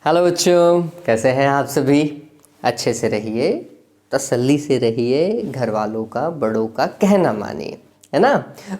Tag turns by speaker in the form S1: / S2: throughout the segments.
S1: Hello बच्चों, कैसे हैं आप सभी। अच्छे से रहिए, तसल्ली से रहिए, घर वालों का बड़ों का कहना मानिए, है ना।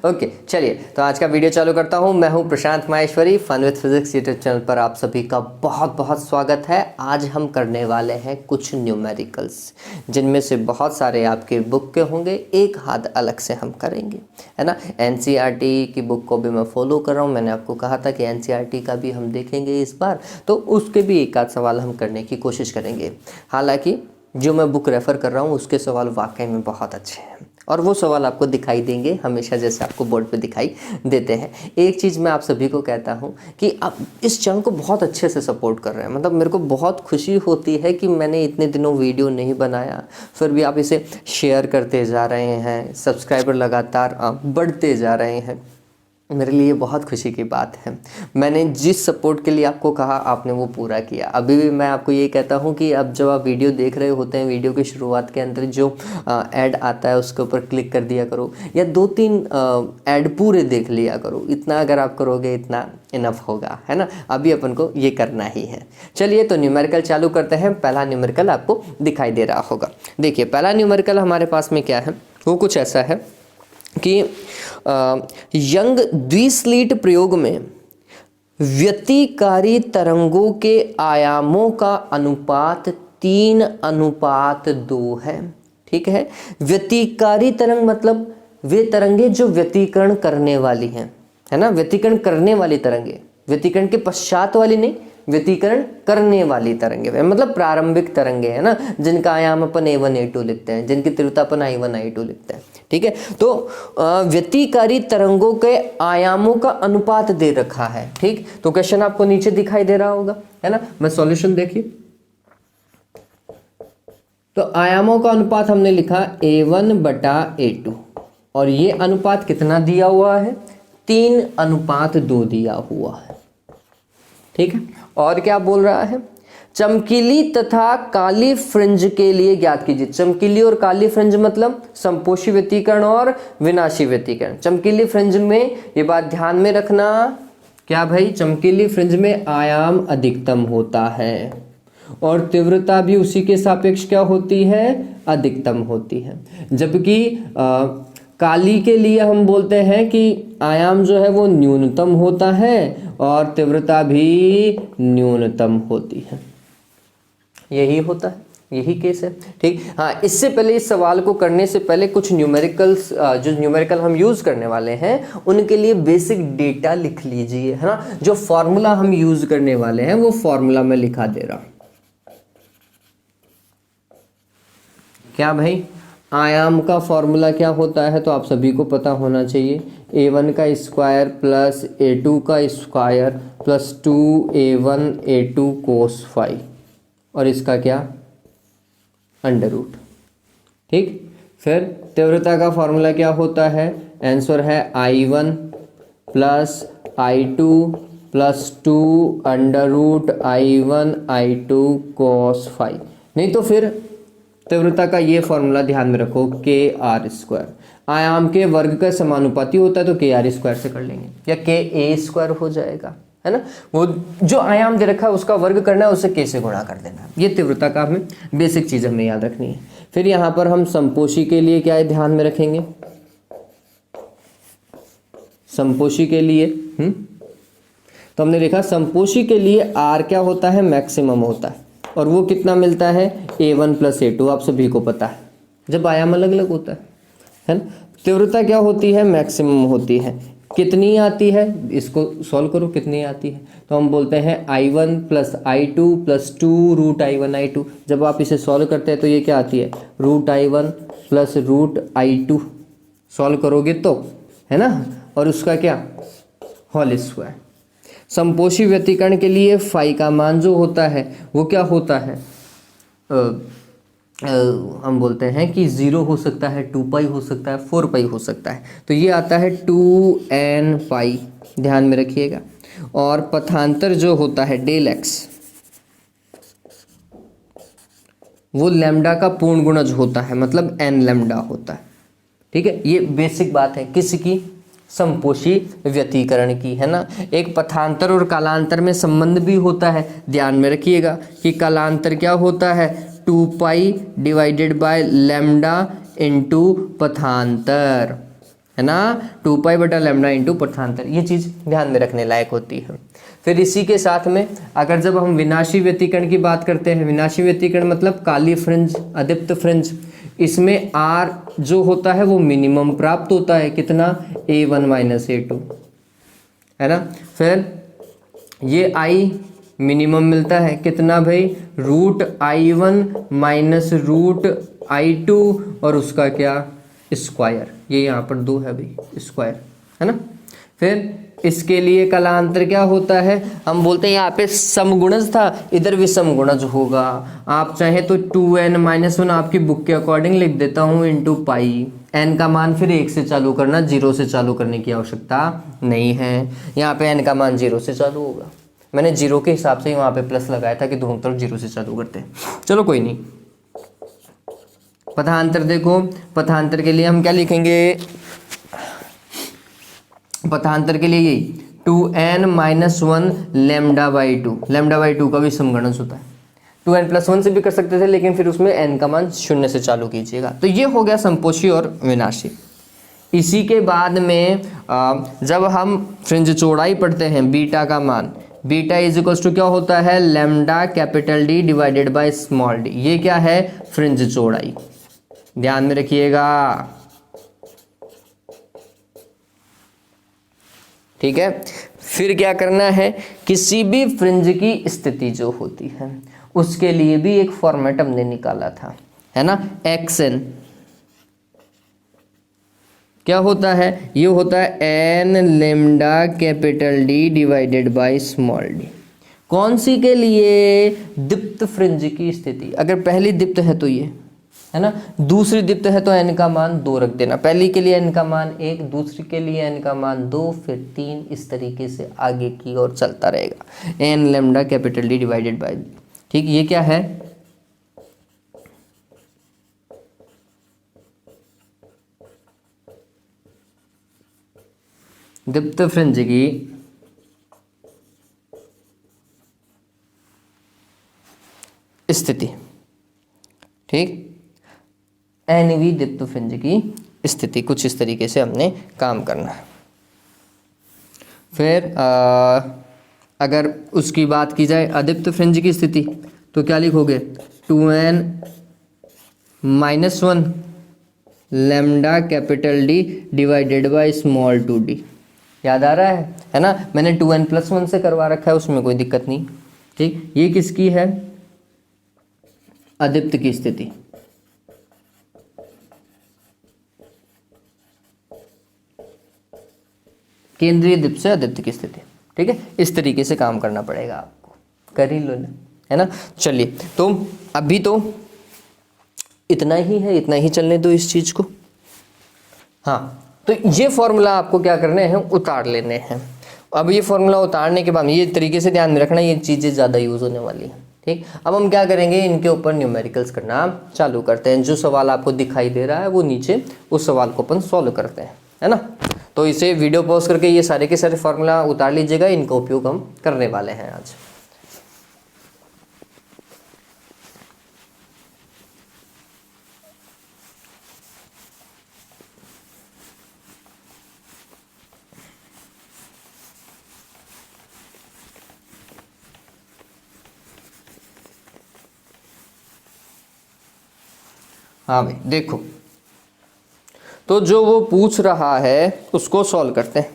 S1: ओके, चलिए तो आज का वीडियो चालू करता हूँ। मैं हूँ Prashant Maheshwari. Fun with physics YouTube channel पर आप सभी का बहुत बहुत स्वागत है। आज हम करने वाले हैं कुछ न्यूमेरिकल्स, जिनमें से बहुत सारे आपके बुक के होंगे, एक हाथ अलग से हम करेंगे, है ना। एनसीईआरटी की बुक को भी मैं फॉलो कर रहा हूँ। मैंने आपको कहा था कि एनसीईआरटी का भी हम देखेंगे इस बार, तो उसके भी एक आध सवाल हम करने की कोशिश करेंगे। हालांकि जो मैं बुक रेफ़र कर रहा हूँ उसके सवाल वाकई में बहुत अच्छे हैं, और वो सवाल आपको दिखाई देंगे हमेशा, जैसे आपको बोर्ड पे दिखाई देते हैं। एक चीज़ मैं आप सभी को कहता हूँ कि आप इस चैनल को बहुत अच्छे से सपोर्ट कर रहे हैं। मतलब मेरे को बहुत खुशी होती है कि मैंने इतने दिनों वीडियो नहीं बनाया, फिर भी आप इसे शेयर करते जा रहे हैं, सब्सक्राइबर लगातार बढ़ते जा रहे हैं। मेरे लिए बहुत खुशी की बात है। मैंने जिस सपोर्ट के लिए आपको कहा, आपने वो पूरा किया। अभी भी मैं आपको ये कहता हूँ कि अब जब आप वीडियो देख रहे होते हैं, वीडियो की शुरुआत के अंदर जो ऐड आता है उसके ऊपर क्लिक कर दिया करो, या 2-3 ऐड पूरे देख लिया करो। इतना अगर आप करोगे, इतना इनफ होगा, है ना। अभी अपन को ये करना ही है। चलिए तो न्यूमेरिकल चालू करते हैं। पहला न्यूमेरिकल आपको दिखाई दे रहा होगा। देखिए, पहला न्यूमेरिकल हमारे पास में क्या है, वो कुछ ऐसा है कि यंग द्विस्लिट प्रयोग में व्यतिकारी तरंगों के आयामों का अनुपात 3:2 है। ठीक है। व्यतिकारी तरंग मतलब वे तरंगे जो व्यतिकरण करने वाली हैं, है ना। व्यतिकरण करने वाली तरंगे, व्यतिकरण के पश्चात वाली नहीं, व्यतिकरण करने वाली तरंगे, मतलब प्रारंभिक तरंगे, है ना, जिनका आयाम अपन A1 A2 लिखते हैं, जिनकी तीव्रता अपन I1 I2 लिखते हैं। ठीक है। तो व्यतिकारी तरंगों के आयामों का अनुपात दे रखा है। ठीक, तो क्वेश्चन आपको नीचे दिखाई दे रहा होगा, है ना। मैं सॉल्यूशन देखिए, तो आयामों का अनुपात हमने लिखा A1/A2, और ये अनुपात कितना दिया हुआ है, 3:2 दिया हुआ है। ठीक है। और क्या बोल रहा है, चमकीली तथा काली फ्रिंज के लिए ज्ञात कीजिए। चमकीली और काली फ्रिंज मतलब संपोषी व्यतिकरण और विनाशी व्यतिकरण। चमकीली फ्रिंज में ये बात ध्यान में रखना, क्या भाई, चमकीली फ्रिंज में आयाम अधिकतम होता है और तीव्रता भी उसी के सापेक्ष क्या होती है, अधिकतम होती है। जबकि काली के लिए हम बोलते हैं कि आयाम जो है वो न्यूनतम होता है और तीव्रता भी न्यूनतम होती है। यही होता है, यही केस है। ठीक। हाँ, इससे पहले इस सवाल को करने से पहले कुछ न्यूमेरिकल्स, जो न्यूमेरिकल हम यूज़ करने वाले हैं उनके लिए बेसिक डेटा लिख लीजिए, है ना। जो फॉर्मूला हम यूज़ करने वाले हैं वो फॉर्मूला मैं लिखा दे रहा हूँ। क्या भाई, आयाम का फॉर्मूला क्या होता है, तो आप सभी को पता होना चाहिए। A1 का स्क्वायर प्लस A2 का square plus 2A1 A2 cos phi, और इसका क्या, अंडर रूट। ठीक। फिर तीव्रता का फॉर्मूला क्या होता है, आंसर है I1 plus I2 plus 2 under root I1 I2 cos phi. नहीं तो फिर तीव्रता का ये फॉर्मूला ध्यान में रखो, KR²। आयाम के वर्ग का समानुपाती होता है तो KR² से कर लेंगे, या KA² हो जाएगा, है ना। वो जो आयाम दे रखा है उसका वर्ग करना है, उसे K से गुणा कर देना है। ये तीव्रता का हमें बेसिक चीज़ हमें याद रखनी है। फिर यहाँ पर हम संपोषी के लिए क्या है ध्यान में रखेंगे, संपोषी के लिए तो हमने लिखा संपोषी के लिए R क्या होता है, मैक्सिमम होता है, और वो कितना मिलता है, A1 प्लस A2। आप सभी को पता है जब आयाम अलग अलग होता है ना। तीव्रता क्या होती है, मैक्सिमम होती है। कितनी आती है, इसको सॉल्व करो, कितनी आती है, तो हम बोलते हैं I1 plus I2 plus 2 root I1 I2। जब आप इसे सॉल्व करते हैं तो ये क्या आती है, root I1 plus root I2। Solve करोगे तो, है ना, और उसका क्या, होल स्क्वायर। संपोषी व्यतिकरण के लिए फाई का मान जो होता है वो क्या होता है, हम बोलते हैं कि 0 हो सकता है, 2π हो सकता है, 4π हो सकता है। तो ये आता है 2n π, ध्यान में रखिएगा। और पथांतर जो होता है डेल x, वो लैम्डा का पूर्ण गुणज होता है, मतलब n लैम्डा होता है। ठीक है। ये बेसिक बात है किसकी, समपोषी व्यतिकरण की, है ना। एक पथांतर और कालांतर में संबंध भी होता है, ध्यान में रखिएगा कि कालांतर क्या होता है, 2 pi divided by lambda into पथांतर, है ना, 2 पाई बटा लैम्डा इंटू पथांतर, ये चीज़ ध्यान में रखने लायक होती है। फिर इसी के साथ में अगर जब हम विनाशी व्यतिकरण की बात करते हैं, विनाशी व्यतिकरण मतलब काली फ्रिंज, अदीप्त फ्रिंज, इसमें R जो होता है वो मिनिमम प्राप्त होता है, कितना, A1 माइनस A2, है ना। फिर ये I मिनिमम मिलता है कितना भाई, √I1 माइनस √I2 और उसका क्या, स्क्वायर, ये यहाँ पर 2 है भाई, स्क्वायर, है ना। फिर इसके लिए कालांतर क्या होता है, हम बोलते हैं यहाँ पे समगुणज था, इधर भी समगुणज होगा। आप चाहे तो 2n-1 आपकी बुक के अकॉर्डिंग लिख देता हूँ इंटू पाई, n का मान फिर 1 से चालू करना, 0 से चालू करने की आवश्यकता नहीं है। यहाँ पे n का मान 0 से चालू होगा, मैंने 0 के हिसाब से ही वहाँ पे प्लस लगाया था कि दोनों तरफ 0 से चालू करते हैं, चलो कोई नहीं। पथांतर देखो, पथांतर के लिए हम क्या लिखेंगे, पथांतर के लिए यही 2n-1 lambda by 2, lambda by 2 का भी समगणज होता है, 2n+1 से भी कर सकते थे, लेकिन फिर उसमें n का मान 0 से चालू कीजिएगा। तो ये हो गया संपोषी और विनाशी। इसी के बाद में जब हम फ्रिंज चौड़ाई पढ़ते हैं, बीटा का मान, बीटा इज इक्वल्स टू क्या होता है, lambda capital D divided by small d, ये क्या है, फ्रिंज चौड़ाई, ध्यान में रखिएगा, ठीक है। फिर क्या करना है, किसी भी फ्रिंज की स्थिति जो होती है उसके लिए भी एक फॉर्मेट हमने निकाला था, है ना, xn क्या होता है, ये होता है n lambda capital D divided by small d, कौन सी के लिए, दीप्त फ्रिंज की स्थिति, अगर पहली दीप्त है तो ये, है ना, दूसरी दीप्त है तो n का मान 2 रख देना, पहली के लिए n का मान 1, दूसरी के लिए n का मान 2, फिर 3, इस तरीके से आगे की ओर चलता रहेगा, n lambda capital D divided bye, ठीक, ये क्या है, दीप्त फ्रिंज की स्थिति, ठीक, एनवी दीप्त फ्रिंज की स्थिति, कुछ इस तरीके से हमने काम करना है। फिर अगर उसकी बात की जाए अदीप्त फ्रिंज की स्थिति, तो क्या लिखोगे, 2n-1 lambda capital D divided by small 2d, याद आ रहा है ना, मैंने 2n+1 से करवा रखा है, उसमें कोई दिक्कत नहीं, ठीक। ये किसकी है, अदीप्त की स्थिति, केंद्रीय दीप्त से अदीप्त की स्थिति, ठीक है, इस तरीके से काम करना पड़ेगा आपको, कर ही लो ना, है ना। चलिए, तो अभी तो इतना ही है, इतना ही चलने दो इस चीज को। हाँ, तो ये फॉर्मूला आपको क्या करने हैं, उतार लेने हैं। अब ये फॉर्मूला उतारने के बाद ये तरीके से ध्यान में रखना, ये चीज़ें ज़्यादा यूज़ होने वाली हैं, ठीक। अब हम क्या करेंगे, इनके ऊपर न्यूमेरिकल्स करना चालू करते हैं। जो सवाल आपको दिखाई दे रहा है वो नीचे उस सवाल को अपन सॉल्व करते हैं, है ना। तो इसे वीडियो पॉज करके ये सारे के सारे फॉर्मूला उतार लीजिएगा, इनका उपयोग हम करने वाले हैं आज। हाँ भाई देखो, तो जो वो पूछ रहा है उसको सॉल्व करते हैं।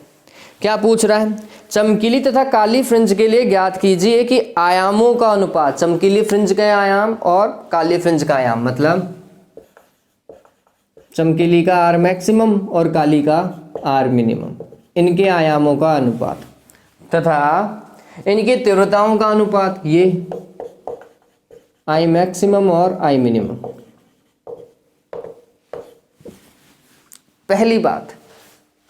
S1: क्या पूछ रहा है, चमकीली तथा काली फ्रिंज के लिए ज्ञात कीजिए कि आयामों का अनुपात, चमकीली फ्रिंज का आयाम और काली फ्रिंज का आयाम, मतलब चमकीली का आर मैक्सिमम और काली का आर मिनिमम, इनके आयामों का अनुपात तथा इनकी तीव्रताओं का अनुपात, ये आई मैक्सिमम और आई मिनिमम। पहली बात,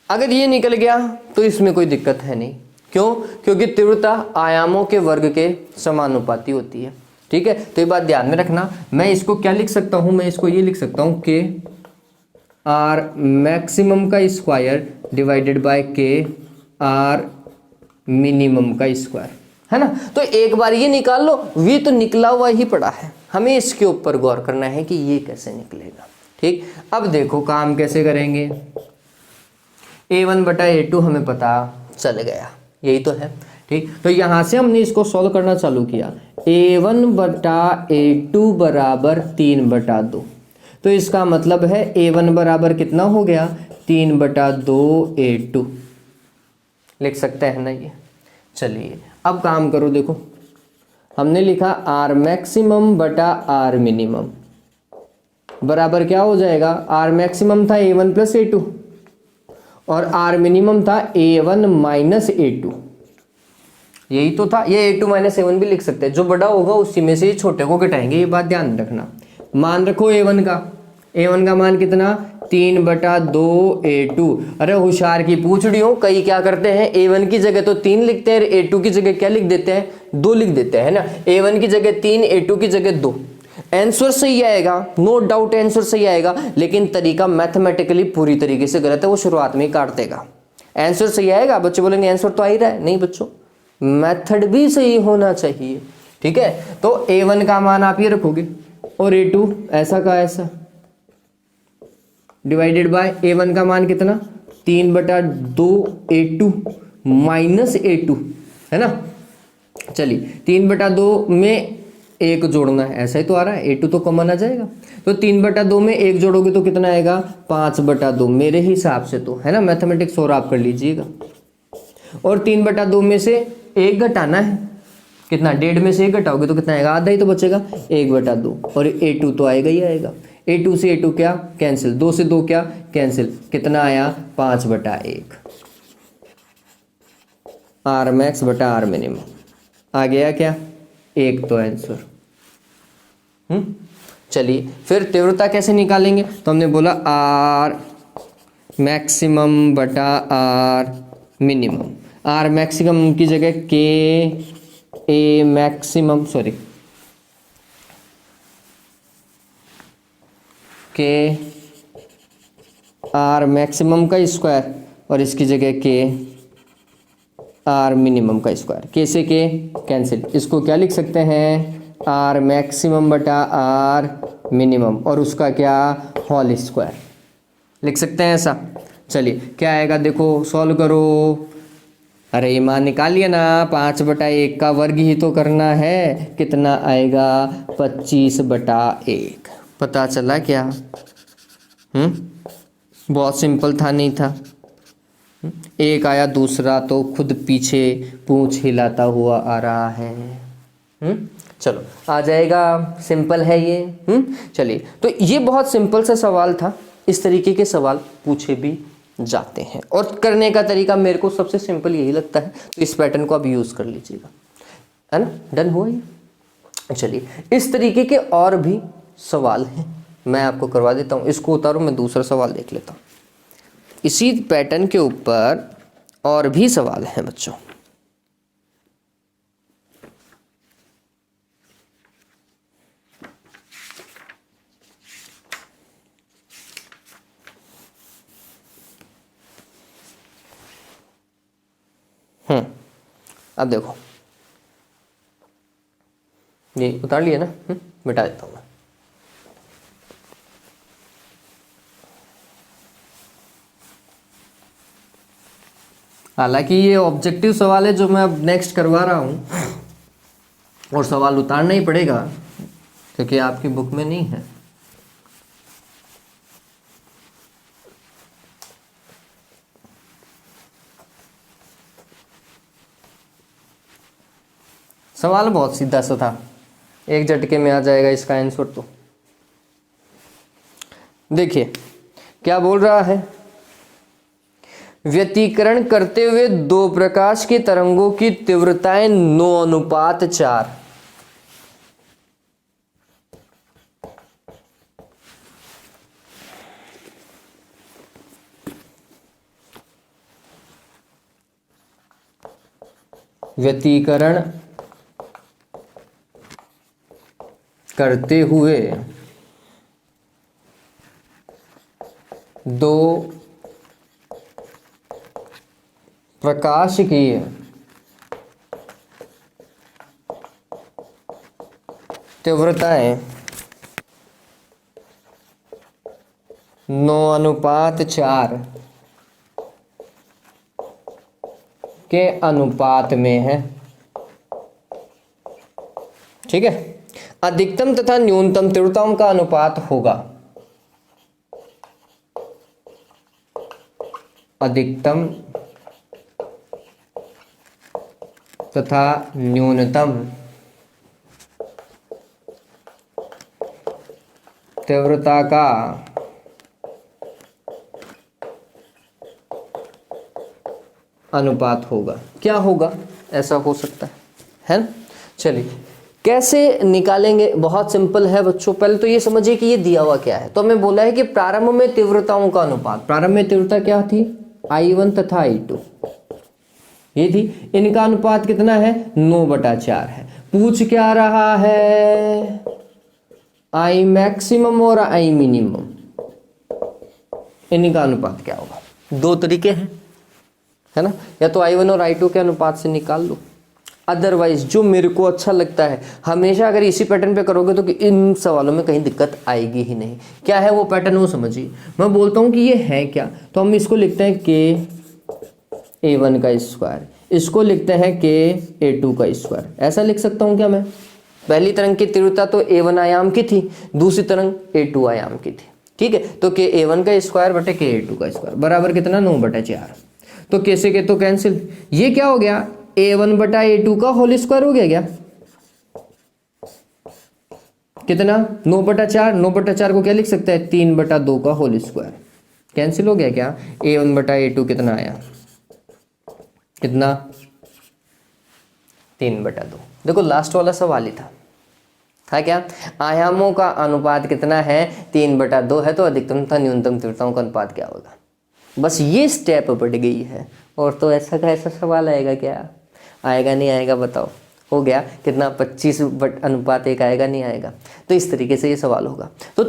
S1: अगर ये निकल गया तो इसमें कोई दिक्कत है नहीं, क्यों, क्योंकि तीव्रता आयामों के वर्ग के समानुपाती होती है, ठीक है। तो ये बात ध्यान में रखना। मैं इसको क्या लिख सकता हूं, मैं इसको ये लिख सकता हूं कि आर मैक्सिमम का स्क्वायर डिवाइडेड बाय के आर मिनिमम का स्क्वायर, है ना। तो एक बार ये निकाल लो, v तो निकला हुआ ही पड़ा है, हमें इसके ऊपर गौर करना है कि ये कैसे निकलेगा। ठीक, अब देखो काम कैसे करेंगे। a1 बटा a2 हमें पता चल गया, यही तो है। ठीक, तो यहां से हमने इसको सॉल्व करना चालू किया। a1 बटा a2 बराबर 3/2, तो इसका मतलब है a1 बराबर कितना हो गया, 3/2 a2 लिख सकते हैं ना ये। चलिए अब काम करो, देखो हमने लिखा आर मैक्सिमम बटा आर मिनिमम बराबर क्या हो जाएगा, आर मैक्सिमम था a1 प्लस a2 और आर मिनिमम था a1 माइनस a2, यही तो था। ये a2 माइनस a1 भी लिख सकते हैं, जो बड़ा होगा उसी में से छोटे को घटाएंगे, ये बात ध्यान रखना। मान रखो a1 का मान कितना, 3/2 a2। अरे होशियार की पूछ रही हूँ, कई क्या करते हैं a1 की जगह तो 3 लिखते हैं, a2 की जगह क्या लिख देते हैं, 2 लिख देते हैं ना। a1 की जगह 3, a2 की जगह 2। आंसर सही आएगा, नो डाउट आंसर सही आएगा, लेकिन तरीका मैथमेटिकली पूरी तरीके से गलत है, वो शुरुआत में ही काट देगा। आंसर सही आएगा, बच्चे बोलेंगे आंसर तो आ ही रहा है, नहीं बच्चों, मेथड भी सही होना चाहिए। ठीक है, तो a1 का मान आप ये रखोगे और a2 ऐसा का ऐसा डिवाइडेड बाय a1 का मान कितना, 3/2 a2 माइनस a2, है ना। चलिए 3/2 में 1 जोड़ना है, ऐसा ही तो आ रहा है, a2 तो कॉमन आ जाएगा, तो 3/2 में 1 जोड़ोगे तो कितना आएगा, 5/2 मेरे हिसाब से तो, है ना। मैथमेटिक्स और आप कर लीजिएगा। और 3/2 में से 1 घटाना है, कितना, 1.5 में से 1 घटाओगे तो कितना आएगा, आधा ही तो बचेगा, 1/2 और a2 तो आएगा ही आएगा। a2 से a2 क्या कैंसिल, 2 से 2 क्या कैंसिल, कितना आया 5/1, आर मैक्स बटा आर मिनिमम आ गया क्या, 1 तो आंसर। चलिए फिर तीव्रता कैसे निकालेंगे, तो हमने बोला आर मैक्सिमम बटा आर मिनिमम। आर मैक्सिमम की जगह के ए मैक्सिमम, सॉरी के आर मैक्सिमम का स्क्वायर और इसकी जगह के आर मिनिमम का स्क्वायर, के से के कैंसिल, इसको क्या लिख सकते हैं, आर मैक्सिमम बटा आर मिनिमम और उसका क्या होल स्क्वायर लिख सकते हैं ऐसा। चलिए क्या आएगा, देखो सॉल्व करो। अरे ये मान निकालिए ना, 5/1 का वर्ग ही तो करना है, कितना आएगा 25/1। पता चला क्या, बहुत सिंपल था, नहीं था। एक आया, दूसरा तो खुद पीछे पूंछ हिलाता हुआ आ रहा है। चलो आ जाएगा, सिंपल है ये। चलिए तो ये बहुत सिंपल सा सवाल था, इस तरीके के सवाल पूछे भी जाते हैं और करने का तरीका मेरे को सबसे सिंपल यही लगता है, तो इस पैटर्न को आप यूज कर लीजिएगा, है ना। डन हुआ ये। चलिए इस तरीके के और भी सवाल हैं, मैं आपको करवा देता हूँ। इसको उतारो, मैं दूसरा सवाल देख लेता हूँ। इसी पैटर्न के ऊपर और भी सवाल हैं बच्चों। अब देखो, ये उतार लिया ना, मिटा देता हूँ मैं। हालांकि ये ऑब्जेक्टिव सवाल है जो मैं अब नेक्स्ट करवा रहा हूँ, और सवाल उतारना ही पड़ेगा क्योंकि आपकी बुक में नहीं है। सवाल बहुत सीधा सा था, एक झटके में आ जाएगा इसका आंसर। तो देखिए क्या बोल रहा है, व्यतिकरण करते हुए दो प्रकाश की तरंगों की तीव्रताएं 9:4। व्यतिकरण करते हुए दो प्रकाश की तीव्रताएं 9:4 के अनुपात में है। ठीक है, अधिकतम तथा न्यूनतम तीव्रताओं का अनुपात होगा, अधिकतम तथा न्यूनतम तीव्रता का अनुपात होगा। क्या होगा, ऐसा हो सकता है ना। चलिए कैसे निकालेंगे, बहुत सिंपल है बच्चों। पहले तो ये समझिए कि ये दिया हुआ क्या है। तो हमें बोला है कि प्रारंभ में तीव्रताओं का अनुपात, प्रारंभ में तीव्रता क्या थी, I1 तथा I2 ये थी, इनका अनुपात कितना है, 9/4 है। पूछ क्या रहा है, I मैक्सिमम और I मिनिमम, इनका अनुपात क्या होगा। दो तरीके हैं, है ना, या तो I1 और I2 के अनुपात से निकाल लो, अदरवाइज जो मेरे को अच्छा लगता है, हमेशा अगर इसी पैटर्न पे करोगे तो कि इन सवालों में कहीं दिक्कत आएगी ही नहीं। क्या है वो पैटर्न, वो समझिए। मैं बोलता हूँ कि ये है क्या, तो हम इसको लिखते हैं KA1 का स्क्वायर, इसको लिखते हैं KA2 का स्क्वायर। ऐसा लिख सकता हूँ क्या मैं। पहली तरंग की तीव्रता तो A1 आयाम की थी, दूसरी तरंग A2 आयाम की थी। ठीक है, तो KA1 का स्क्वायर बटे KA2 का स्क्वायर बराबर कितना, 9/4। तो कैसे के तो कैंसिल, ये क्या हो गया, A1 बटा A2 का होल स्क्वायर हो गया क्या, कितना, 9/4। 9/4 को क्या लिख सकते हैं, 3/2 का होल स्क्वायर। कैंसिल हो गया क्या, A1 बटा A2 कितना आया, कितना, 3/2। देखो लास्ट वाला सवाल ही था क्या, आयामों का अनुपात कितना है, 3/2 है, तो अधिकतम तथा न्यूनतम तीव्रताओं का अनुपात क्या होगा। बस ये स्टेप बढ़ गई है, और तो ऐसा का ऐसा सवाल आएगा क्या, आएगा नहीं आएगा बताओ। हो गया कितना, 25/1 आएगा नहीं आएगा। तो इस तरीके से ये सवाल होगा। तो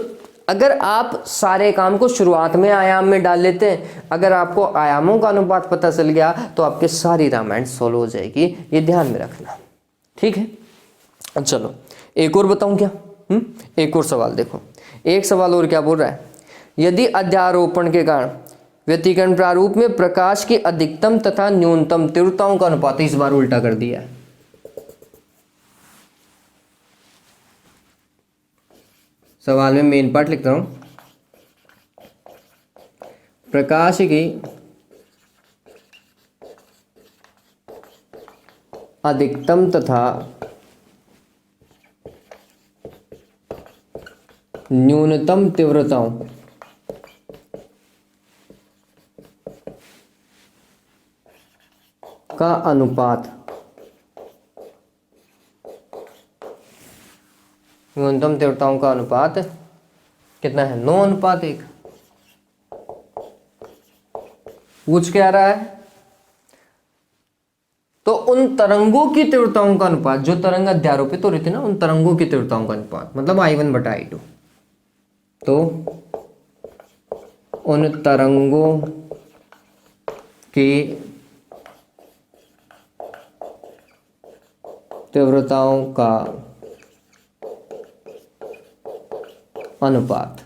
S1: अगर आप सारे काम को शुरुआत में आयाम में डाल लेते हैं, अगर आपको आयामों का अनुपात पता चल गया तो आपके सारी रामायण सोल्व हो जाएगी, ये ध्यान में रखना। ठीक है, चलो एक और बताऊं क्या, एक और सवाल देखो। एक सवाल और क्या बोल रहा है, यदि अध्यारोपण के कारण व्यतिकरण प्रारूप में प्रकाश की अधिकतम तथा न्यूनतम तीव्रताओं का अनुपात, इस बार उल्टा कर दिया है। सवाल में मेन पार्ट लिखता हूं, प्रकाश की अधिकतम तथा न्यूनतम तीव्रताओं का अनुपात, न्यूनतम तीव्रताओं का अनुपात कितना है, 9:1। पूछ क्या रहा है, तो उन तरंगों की तीव्रताओं का अनुपात, जो तरंग अध्यारोपित हो रही थी ना, उन तरंगों की तीव्रताओं का अनुपात, मतलब I1 बटा I2। तो उन तरंगों की तीव्रताओं का अनुपात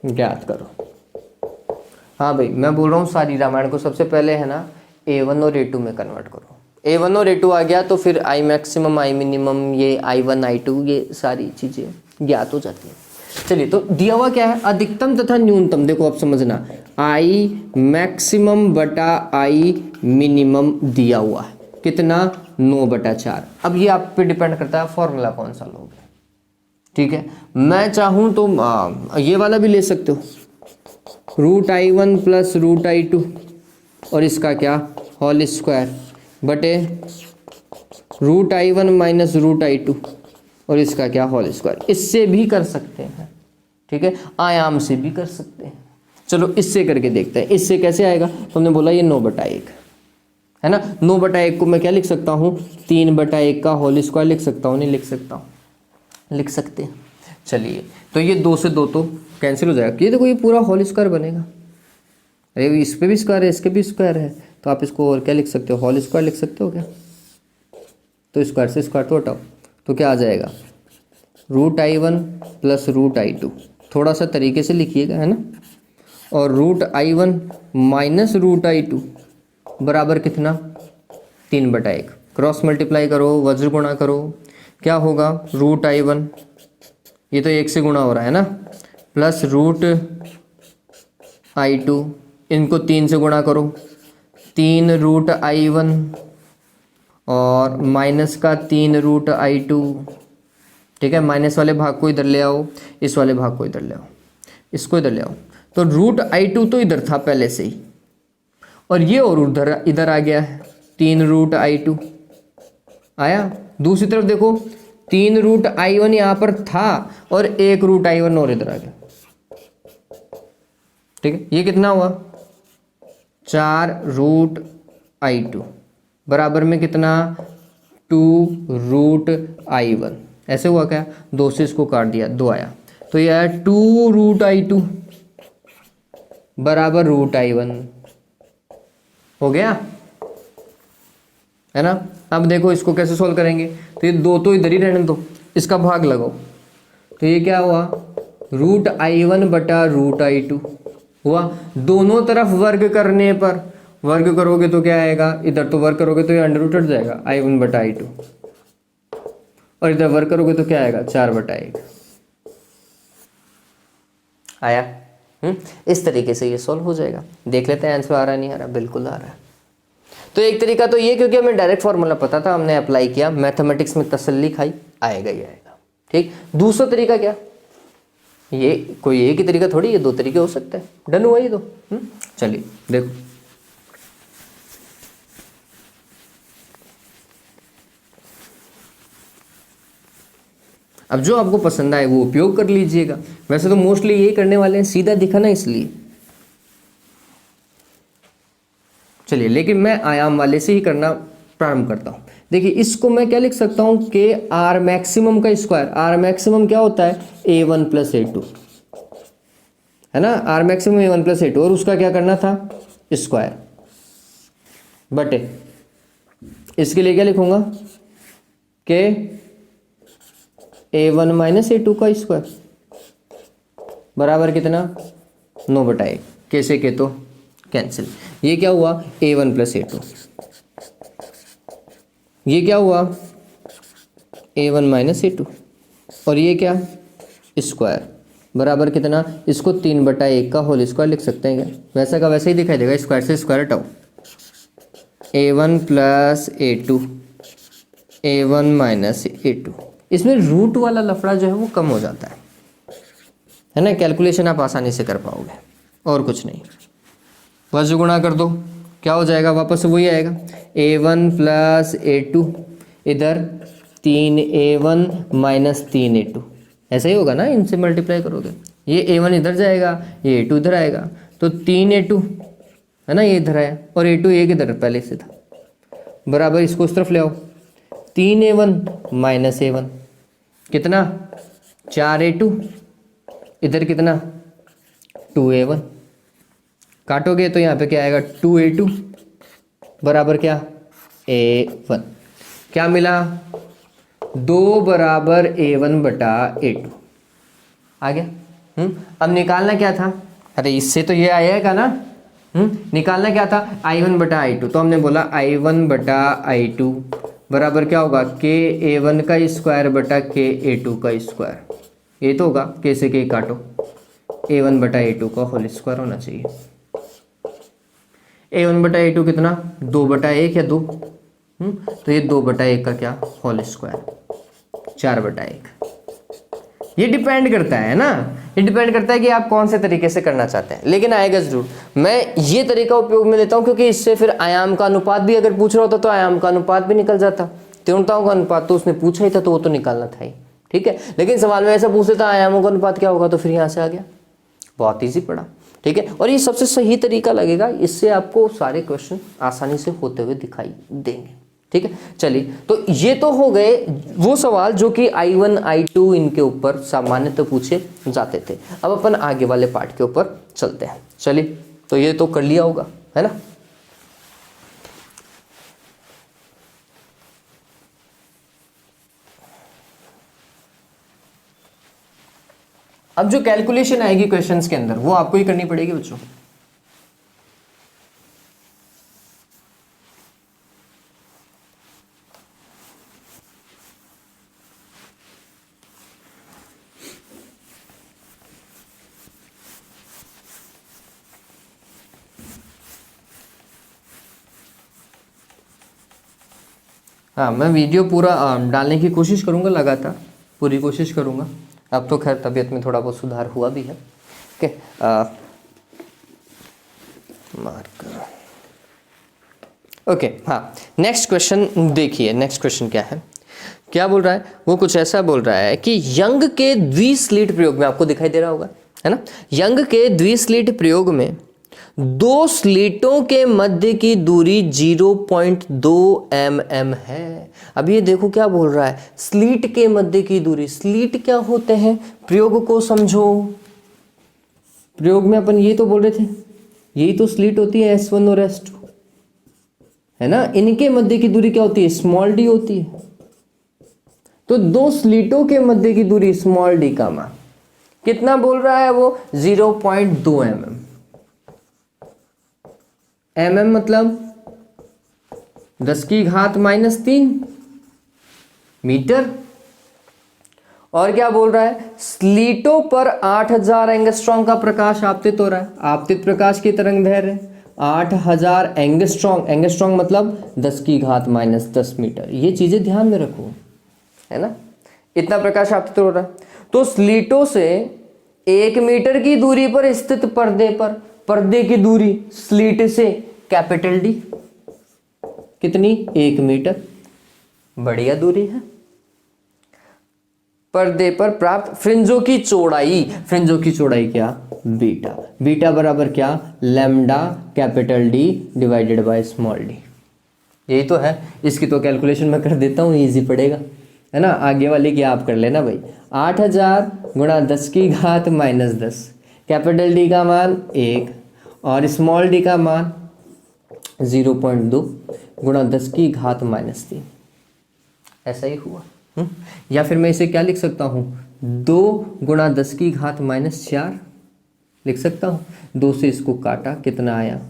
S1: ज्ञात करो। हाँ भाई, मैं बोल रहा हूँ सारी रामायण को सबसे पहले है ना A1 और A2 में कन्वर्ट करो। A1 और A2 आ गया तो फिर I मैक्सिमम, I मिनिमम, ये I1 I2 ये सारी चीजें ज्ञात हो जाती हैं। चलिए, तो दिया हुआ क्या है, अधिकतम तथा न्यूनतम। देखो आप समझना, I मैक्सिमम बटा I मिनिमम दिया हुआ है, कितना, 9/4। अब ये आप पे डिपेंड करता है फॉर्मूला कौन सा लोगे। ठीक है, मैं चाहूं तो ये वाला भी ले सकते हो, √I1 प्लस √I2 और इसका क्या, होल स्क्वायर बटे √I1 माइनस √I2 और इसका क्या, होल स्क्वायर। इससे भी कर सकते हैं, ठीक है, आयाम से भी कर सकते हैं। चलो इससे करके देखते हैं, इससे कैसे आएगा। तो हमने बोला ये 9/1 है ना, 9/1 को मैं क्या लिख सकता हूँ, 3/1 का होल स्क्वायर लिख सकता हूँ, नहीं लिख सकता हूँ, लिख सकते हैं। चलिए, तो ये 2 से 2 तो कैंसिल हो जाएगा, ये देखो ये पूरा होल स्क्वायर बनेगा, अरे इस पे भी स्क्वायर है, इसके भी स्क्वायर है, तो आप इसको और क्या लिख सकते हो, होल स्क्वायर लिख सकते हो क्या। तो स्क्वायर से स्क्वायर तो हटाओ, तो क्या आ जाएगा, √i1 प्लस √i2। थोड़ा सा तरीके से लिखिएगा, है ना। और √i1 माइनस √i2 बराबर कितना, 3/1। क्रॉस मल्टीप्लाई करो, वज्र गुणा करो, क्या होगा, √i1 ये तो 1 से गुणा हो रहा है ना, प्लस √i2 इनको 3 से गुणा करो, 3 √i1 और माइनस का 3 √i2। ठीक है, माइनस वाले भाग को इधर ले आओ, इस वाले भाग को इधर ले आओ, इसको इधर ले आओ। तो √i2 तो इधर था पहले से ही, और ये और उधर इधर आ गया है, 3 √i2 आया। दूसरी तरफ देखो, 3 √i1 यहाँ पर था और 1 √i1 और इधर आ गया। ठीक है, ये कितना हुआ, 4 √i2 बराबर में कितना, 2 √i1। ऐसे हुआ क्या, 2 से इसको काट दिया, 2 आया, तो ये आया 2 √i2 बराबर √i1 हो गया, है ना। अब देखो इसको कैसे सॉल्व करेंगे, तो ये 2 तो इधर ही रहने दो, इसका भाग लगाओ, तो ये क्या हुआ, √i1 बटा √i2 हुआ। दोनों तरफ वर्ग करने पर, वर्ग करोगे तो क्या आएगा, इधर तो वर्ग करोगे तो ये अंडर रूट हट जाएगा, i1 बटा i2, और इधर वर्ग करोगे तो क्या आएगा, 4/1 आया। इस तरीके से ये सॉल्व हो जाएगा। देख लेते हैं आंसर आ रहा नहीं आ रहा, बिल्कुल आ रहा है। तो एक तरीका तो ये, क्योंकि हमें डायरेक्ट फॉर्मूला पता था, हमने अप्लाई किया, मैथमेटिक्स में तसल्ली खाई, आएगा ही आएगा। ठीक, दूसरा तरीका क्या, ये कोई एक ही तरीका थोड़ी, ये 2 तरीके हो सकते हैं। डन हुआ ये तो। चलिए देखो, अब जो आपको पसंद आए वो उपयोग कर लीजिएगा। वैसे तो मोस्टली यही करने वाले हैं, सीधा दिखा ना इसलिए। चलिए, लेकिन मैं आयाम वाले से ही करना प्रारंभ करता हूँ। देखिए, इसको मैं क्या लिख सकता हूँ कि आर मैक्सिमम का स्क्वायर, आर मैक्सिमम क्या होता है, a1 प्लस a2, है ना। Are maximum a1 plus a2, और उसका क्या करना था, स्क्वायर बटे, इसके लिए क्या लिखूंगा कि a1 माइनस a2 का स्क्वायर बराबर कितना, 9/1। कैसे के तो कैंसिल, ये क्या हुआ, a1 प्लस a2, ये क्या हुआ, a1 माइनस a2, और ये क्या, स्क्वायर बराबर कितना, इसको 3/1 का होल स्क्वायर लिख सकते हैं क्या, वैसा का वैसे ही दिखाई देगा, स्क्वायर से स्क्वायर हटाओ, a1 plus a2, a1 minus a2। इसमें रूट वाला लफड़ा जो है वो कम हो जाता है ना, कैलकुलेशन आप आसानी से कर पाओगे, और कुछ नहीं। वज्र गुणा कर दो, क्या हो जाएगा, वापस वही आएगा, a1 प्लस a2, इधर 3a1 माइनस 3a2, ऐसा ही होगा ना, इनसे मल्टीप्लाई करोगे, ये a1 इधर जाएगा, ये a2 इधर आएगा, तो 3a2 है ना, ये इधर आया, और a2 एक इधर पहले से था, बराबर इसको इस तरफ ले आओ, 3a1 माइनस a1 कितना, 4a2, इधर कितना, 2a1, काटोगे तो यहाँ पे क्या आएगा, 2a2 बराबर क्या, a1, क्या मिला, 2 बराबर a1 बटा a2 आ गया। अब निकालना क्या था, अरे इससे तो ये आएगा ना, निकालना क्या था, i1 बटा i2, तो हमने बोला i1 बटा i2 बराबर क्या होगा, के a1 का स्क्वायर बटा के a2 का स्क्वायर, ये तो होगा, के से के काटो, a1 बटा a2 का होल स्क्वायर होना चाहिए। a1 बटा a2 कितना, 2/1 या 2, तो ये 2/1 का क्या, होल स्क्वायर, 4/1। ये डिपेंड करता है ना, ये डिपेंड करता है कि आप कौन से तरीके से करना चाहते हैं, लेकिन आएगा जरूर। मैं ये तरीका उपयोग में लेता हूँ क्योंकि इससे फिर आयाम का अनुपात भी अगर पूछ रहा होता तो आयाम का अनुपात भी निकल जाता, तीव्रताओं का अनुपात तो उसने पूछा ही था, तो वो तो निकालना था ही, ठीक है। लेकिन सवाल में ऐसा पूछ लेता आयामों का अनुपात क्या होगा, तो फिर यहाँ से आ गया, बहुत ईजी पड़ा, ठीक है। और ये सबसे सही तरीका लगेगा, इससे आपको सारे क्वेश्चन आसानी से होते हुए दिखाई देंगे, ठीक है। चलिए, तो ये तो हो गए वो सवाल जो कि I1 I2 इनके ऊपर सामान्यतः पूछे जाते थे। अब अपन आगे वाले पार्ट के ऊपर चलते हैं। चलिए, तो ये तो कर लिया होगा, है ना। अब जो कैलकुलेशन आएगी क्वेश्चंस के अंदर वो आपको ही करनी पड़ेगी बच्चों। हाँ, मैं वीडियो पूरा डालने की कोशिश करूँगा, लगातार पूरी कोशिश करूँगा। अब तो खैर तबीयत में थोड़ा बहुत सुधार हुआ भी है। Okay, marker. ओके, हाँ, नेक्स्ट क्वेश्चन देखिए। नेक्स्ट क्वेश्चन क्या है, क्या बोल रहा है, वो कुछ ऐसा बोल रहा है कि यंग के द्विस्लिट प्रयोग में, आपको दिखाई दे रहा होगा, है ना, यंग के द्विस्लिट प्रयोग में दो स्लिटों के मध्य की दूरी 0.2 mm है। अब ये देखो क्या बोल रहा है, स्लिट के मध्य की दूरी। स्लिट क्या होते हैं, प्रयोग को समझो। प्रयोग में अपन ये तो बोल रहे थे, यही तो स्लिट होती है S1 और S2, है ना। इनके मध्य की दूरी क्या होती है, स्मॉल डी होती है। तो दो स्लिटों के मध्य की दूरी स्मॉल डी का मान कितना बोल रहा है, वो 0.2 mm। mm मतलब 10 की घात -3 मीटर। और क्या बोल रहा है, स्लिटों पर 8000 एंगस्ट्रॉम का प्रकाश आपतित हो रहा है। आपतित प्रकाश की तरंग दैर्घ्य 8000 एंगस्ट्रॉम। एंगस्ट्रॉम मतलब 10 की घात -10 मीटर। ये चीजें ध्यान में रखो, है ना। इतना प्रकाश आपतित हो रहा है। तो स्लिटों से 1 मीटर की दूरी पर स्थित पर्दे की दूरी स्लिट से कैपिटल डी कितनी, 1 मीटर, बढ़िया दूरी है। पर्दे पर प्राप्त फ्रिंजों की चौड़ाई, फ्रिंजों की चौड़ाई क्या, बीटा। बीटा बराबर क्या, lambda capital D divided by small D. यही तो है। इसकी तो कैलकुलेशन मैं कर देता हूँ, इजी पड़ेगा, है ना। आगे वाले की आप कर लेना भाई। 8000 गुणा 10 की घात -10, कैपिटल डी का मान 1 और स्मॉल डी का मान 0.2 गुणा 10 की घात -3। ऐसा ही हुआ। या फिर मैं इसे क्या लिख सकता हूँ, 2 गुणा 10 की घात -4 लिख सकता हूँ। 2 से इसको काटा, कितना आया,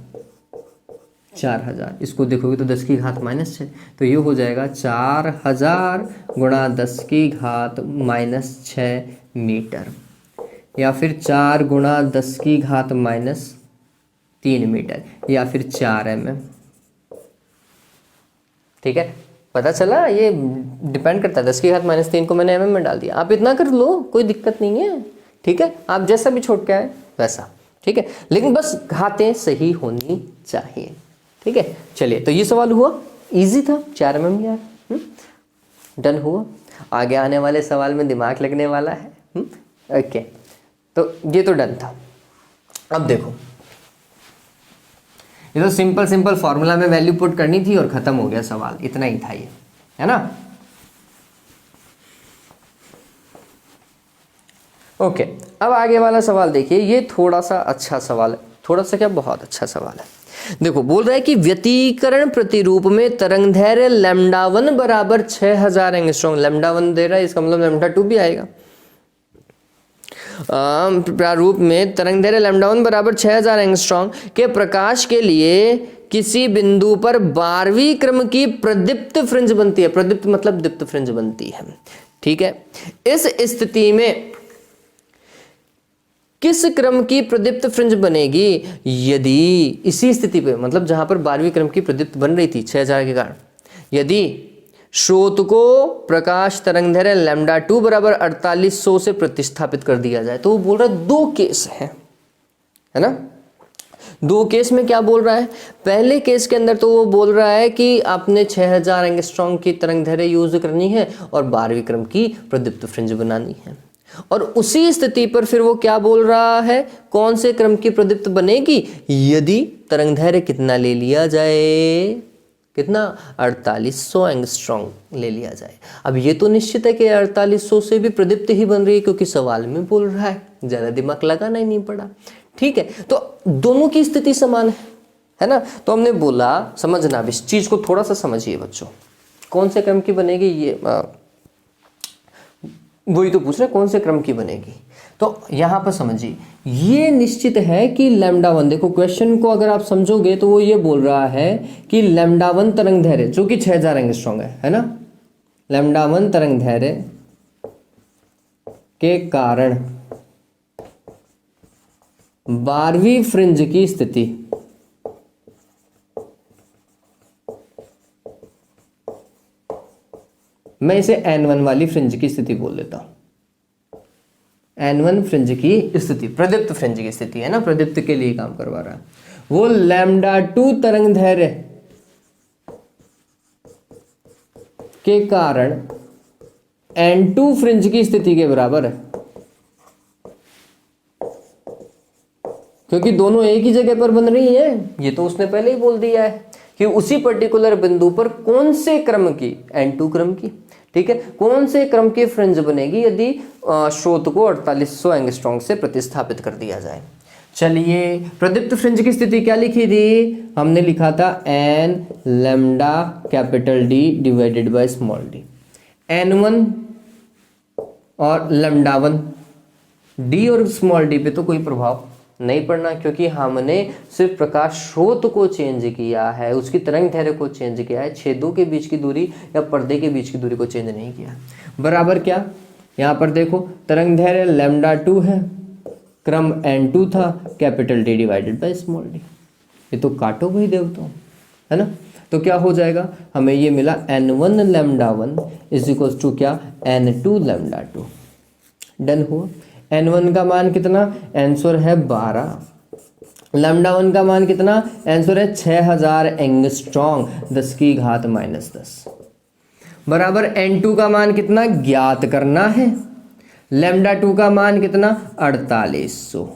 S1: 4000। इसको देखोगे तो 10 की घात -6, तो ये हो जाएगा 4000 गुणा 10 की घात -6 मीटर, या फिर 4 गुणा 10 की घात -3 मीटर, या फिर 4 mm। ठीक है, पता चला। ये डिपेंड करता है, 10 की घात -3 को मैंने mm में डाल दिया। आप इतना कर लो, कोई दिक्कत नहीं है। ठीक है, आप जैसा भी छोड़ के आए वैसा, ठीक है, लेकिन बस घातें सही होनी चाहिए। ठीक है, चलिए, तो ये सवाल हुआ, इजी था, 4 mm यार। डन हुआ। आगे आने वाले सवाल में दिमाग लगने वाला है। ओके, तो ये तो डन था। अब देखो, ये तो सिंपल फॉर्मूला में वैल्यू पुट करनी थी और खत्म हो गया सवाल, इतना ही था ये, है ना। ओके, अब आगे वाला सवाल देखिए। ये थोड़ा सा अच्छा सवाल है, थोड़ा सा क्या, बहुत अच्छा सवाल है। देखो, बोल रहा है कि व्यतिकरण प्रतिरूप में तरंगदैर्घ्य λ1 बराबर 6000 एंगस्ट्रॉम। λ1 दे रहा है, इसका मतलब λ2 भी आएगा। प्रारूप में तरंगदैर्घ्य λ1 बराबर 6000 एंगस्ट्रॉम के प्रकाश के लिए किसी बिंदु पर 12वीं क्रम की प्रदीप्त फ्रिंज बनती है। प्रदीप्त मतलब दीप्त फ्रिंज बनती है। ठीक है, इस स्थिति में किस क्रम की प्रदीप्त फ्रिंज बनेगी, यदि इसी स्थिति पे, मतलब जहां पर 12वीं क्रम की प्रदीप्त बन रही थी 6000 के कारण, यदि स्रोत को प्रकाश तरंगदैर्घ्य λ2 बराबर 4800 से प्रतिस्थापित कर दिया जाए। तो वो बोल रहा है 2 केस है ना। 2 केस में क्या बोल रहा है, पहले केस के अंदर तो वो बोल रहा है कि आपने 6000 एंगस्ट्रॉम की तरंगदैर्घ्य यूज करनी है और 12वीं क्रम की प्रदीप्त फ्रिंज बनानी है। और उसी स्थिति पर फिर वो क्या बोल रहा है, कौन से क्रम की प्रदीप्त बनेगी, यदि तरंगदैर्घ्य कितना ले लिया जाए, कितना, 4800 एंगस्ट्रॉम ले लिया जाए। अब ये तो निश्चित है कि 4800 से भी प्रदीप्त ही बन रही है, क्योंकि सवाल में बोल रहा है, ज़्यादा दिमाग लगाना ही नहीं पड़ा। ठीक है, तो दोनों की स्थिति समान है ना। तो हमने बोला, समझना अब इस चीज को थोड़ा सा समझिए बच्चों, कौन से क्रम की बनेगी ये वही तो पूछ रहे कौन से क्रम की बनेगी। तो यहां पर समझिए, ये निश्चित है कि λ1, देखो क्वेश्चन को अगर आप समझोगे तो वो ये बोल रहा है कि λ1 तरंग धैर्य जो कि 6000 एंगस्ट्रॉम है ना, λ1 तरंग धैर्य के कारण 12वीं फ्रिंज की स्थिति मैं इसे N1 वाली फ्रिंज की स्थिति बोल देता हूं। N1 फ्रिंज की स्थिति प्रदीप्त फ्रिंज की स्थिति है ना, प्रदीप्त के लिए काम करवा रहा है। वो λ2 तरंग धैर्य के कारण N2 फ्रिंज की स्थिति के बराबर है, क्योंकि दोनों एक ही जगह पर बन रही है। ये तो उसने पहले ही बोल दिया है कि उसी पर्टिकुलर बिंदु पर कौन से क्रम की, N2 क्रम की, ठीक है, कौन से क्रम की फ्रिंज बनेगी यदि स्रोत को 4800 एंगस्ट्रॉम से प्रतिस्थापित कर दिया जाए। चलिए, प्रदीप्त फ्रिंज की स्थिति क्या लिखी थी, हमने लिखा था n lambda capital D divided by small d। N1 और λ1, D और स्मॉल d पे तो कोई प्रभाव नहीं पड़ना, क्योंकि हमने सिर्फ प्रकाश स्रोत को चेंज किया है, उसकी तरंग दैर्घ्य को चेंज किया है, छेदों के बीच की दूरी या पर्दे के बीच की दूरी को चेंज नहीं किया। बराबर क्या, यहाँ पर देखो तरंग दैर्घ्य λ2 है, क्रम N2 था, capital D divided by small d। ये तो काटो भाई देवताओं, है ना। तो क्या हो जाएगा, हमें ये मिला N1 λ1 इज इक्वल टू क्या, N2 λ2। डन हुआ। N1 का मान कितना, आंसर है 12, λ1 का मान कितना, आंसर है 6000 एंगस्ट्रॉम 10 की घात -10 बराबर। N2 का मान कितना ज्ञात करना है, λ2 का मान कितना 4800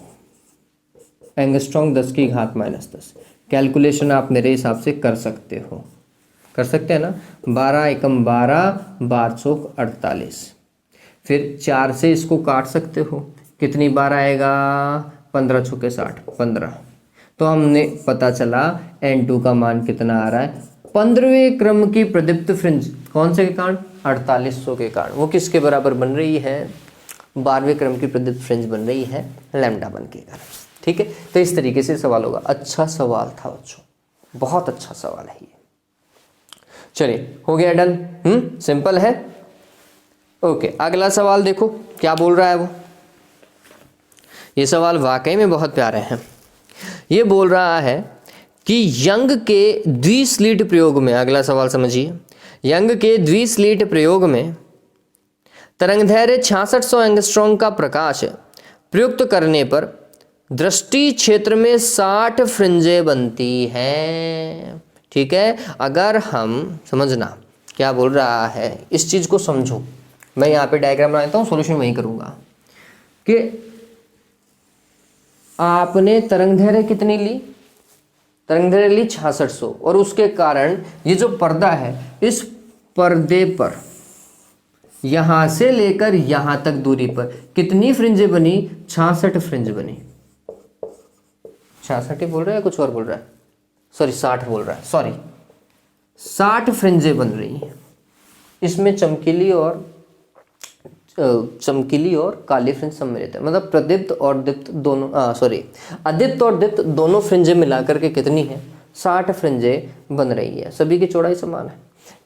S1: एंगस्ट्रॉम 10 की घात -10। कैलकुलेशन आप मेरे हिसाब से कर सकते हो, कर सकते हैं ना। 12 एकम 12, 12 चौक 48, फिर 4 से इसको काट सकते हो, कितनी बार आएगा, 15 चौके 60, 15। तो हमने पता चला N2 का मान कितना आ रहा है, 15वें क्रम की प्रदीप्त फ्रिंज कौन से के कारण, 4800 के कारण। वो किसके बराबर बन रही है, 12वें क्रम की प्रदीप्त फ्रिंज बन रही है λ1 के कारण। ठीक है, तो इस तरीके से सवाल होगा। अच्छा सवाल था बच्चों, बहुत अच्छा सवाल है ये। चलिए, हो गया डन, सिंपल है। ओके, अगला सवाल देखो क्या बोल रहा है वो। ये सवाल वाकई में बहुत प्यारे हैं। ये बोल रहा है कि यंग के द्विस्लिट प्रयोग में, अगला सवाल समझिए, यंग के द्विस्लिट प्रयोग में तरंगदैर्घ्य 6600 एंगस्ट्रॉम का प्रकाश प्रयुक्त करने पर दृष्टि क्षेत्र में 60 फ्रिंजें बनती हैं। ठीक है, अगर हम समझना क्या बोल रहा है, इस चीज को समझो। मैं यहाँ पे डायग्राम बनाता हूँ, सॉल्यूशन वहीं करूँगा। कि आपने तरंगदैर्घ्य कितनी ली, तरंगदैर्घ्य ली 6600, और उसके कारण ये जो पर्दा है, इस पर्दे पर यहाँ से लेकर यहाँ तक दूरी पर कितनी फ्रिंजें बनी, 66 फ्रिंज बनी। 66 ही बोल रहा है, कुछ और बोल रहा है, सॉरी 60 बोल रहा है, सॉरी 60 फ्रिंजें बन रही हैं। इसमें चमकीली और काली फ्रिंज सम्मिलित है, मतलब प्रदीप्त और दीप्त दोनों, अदीप्त और दीप्त दोनों फ्रिंजें मिलाकर के कितनी है, 60 फ्रिंजें बन रही है। सभी की चौड़ाई समान है।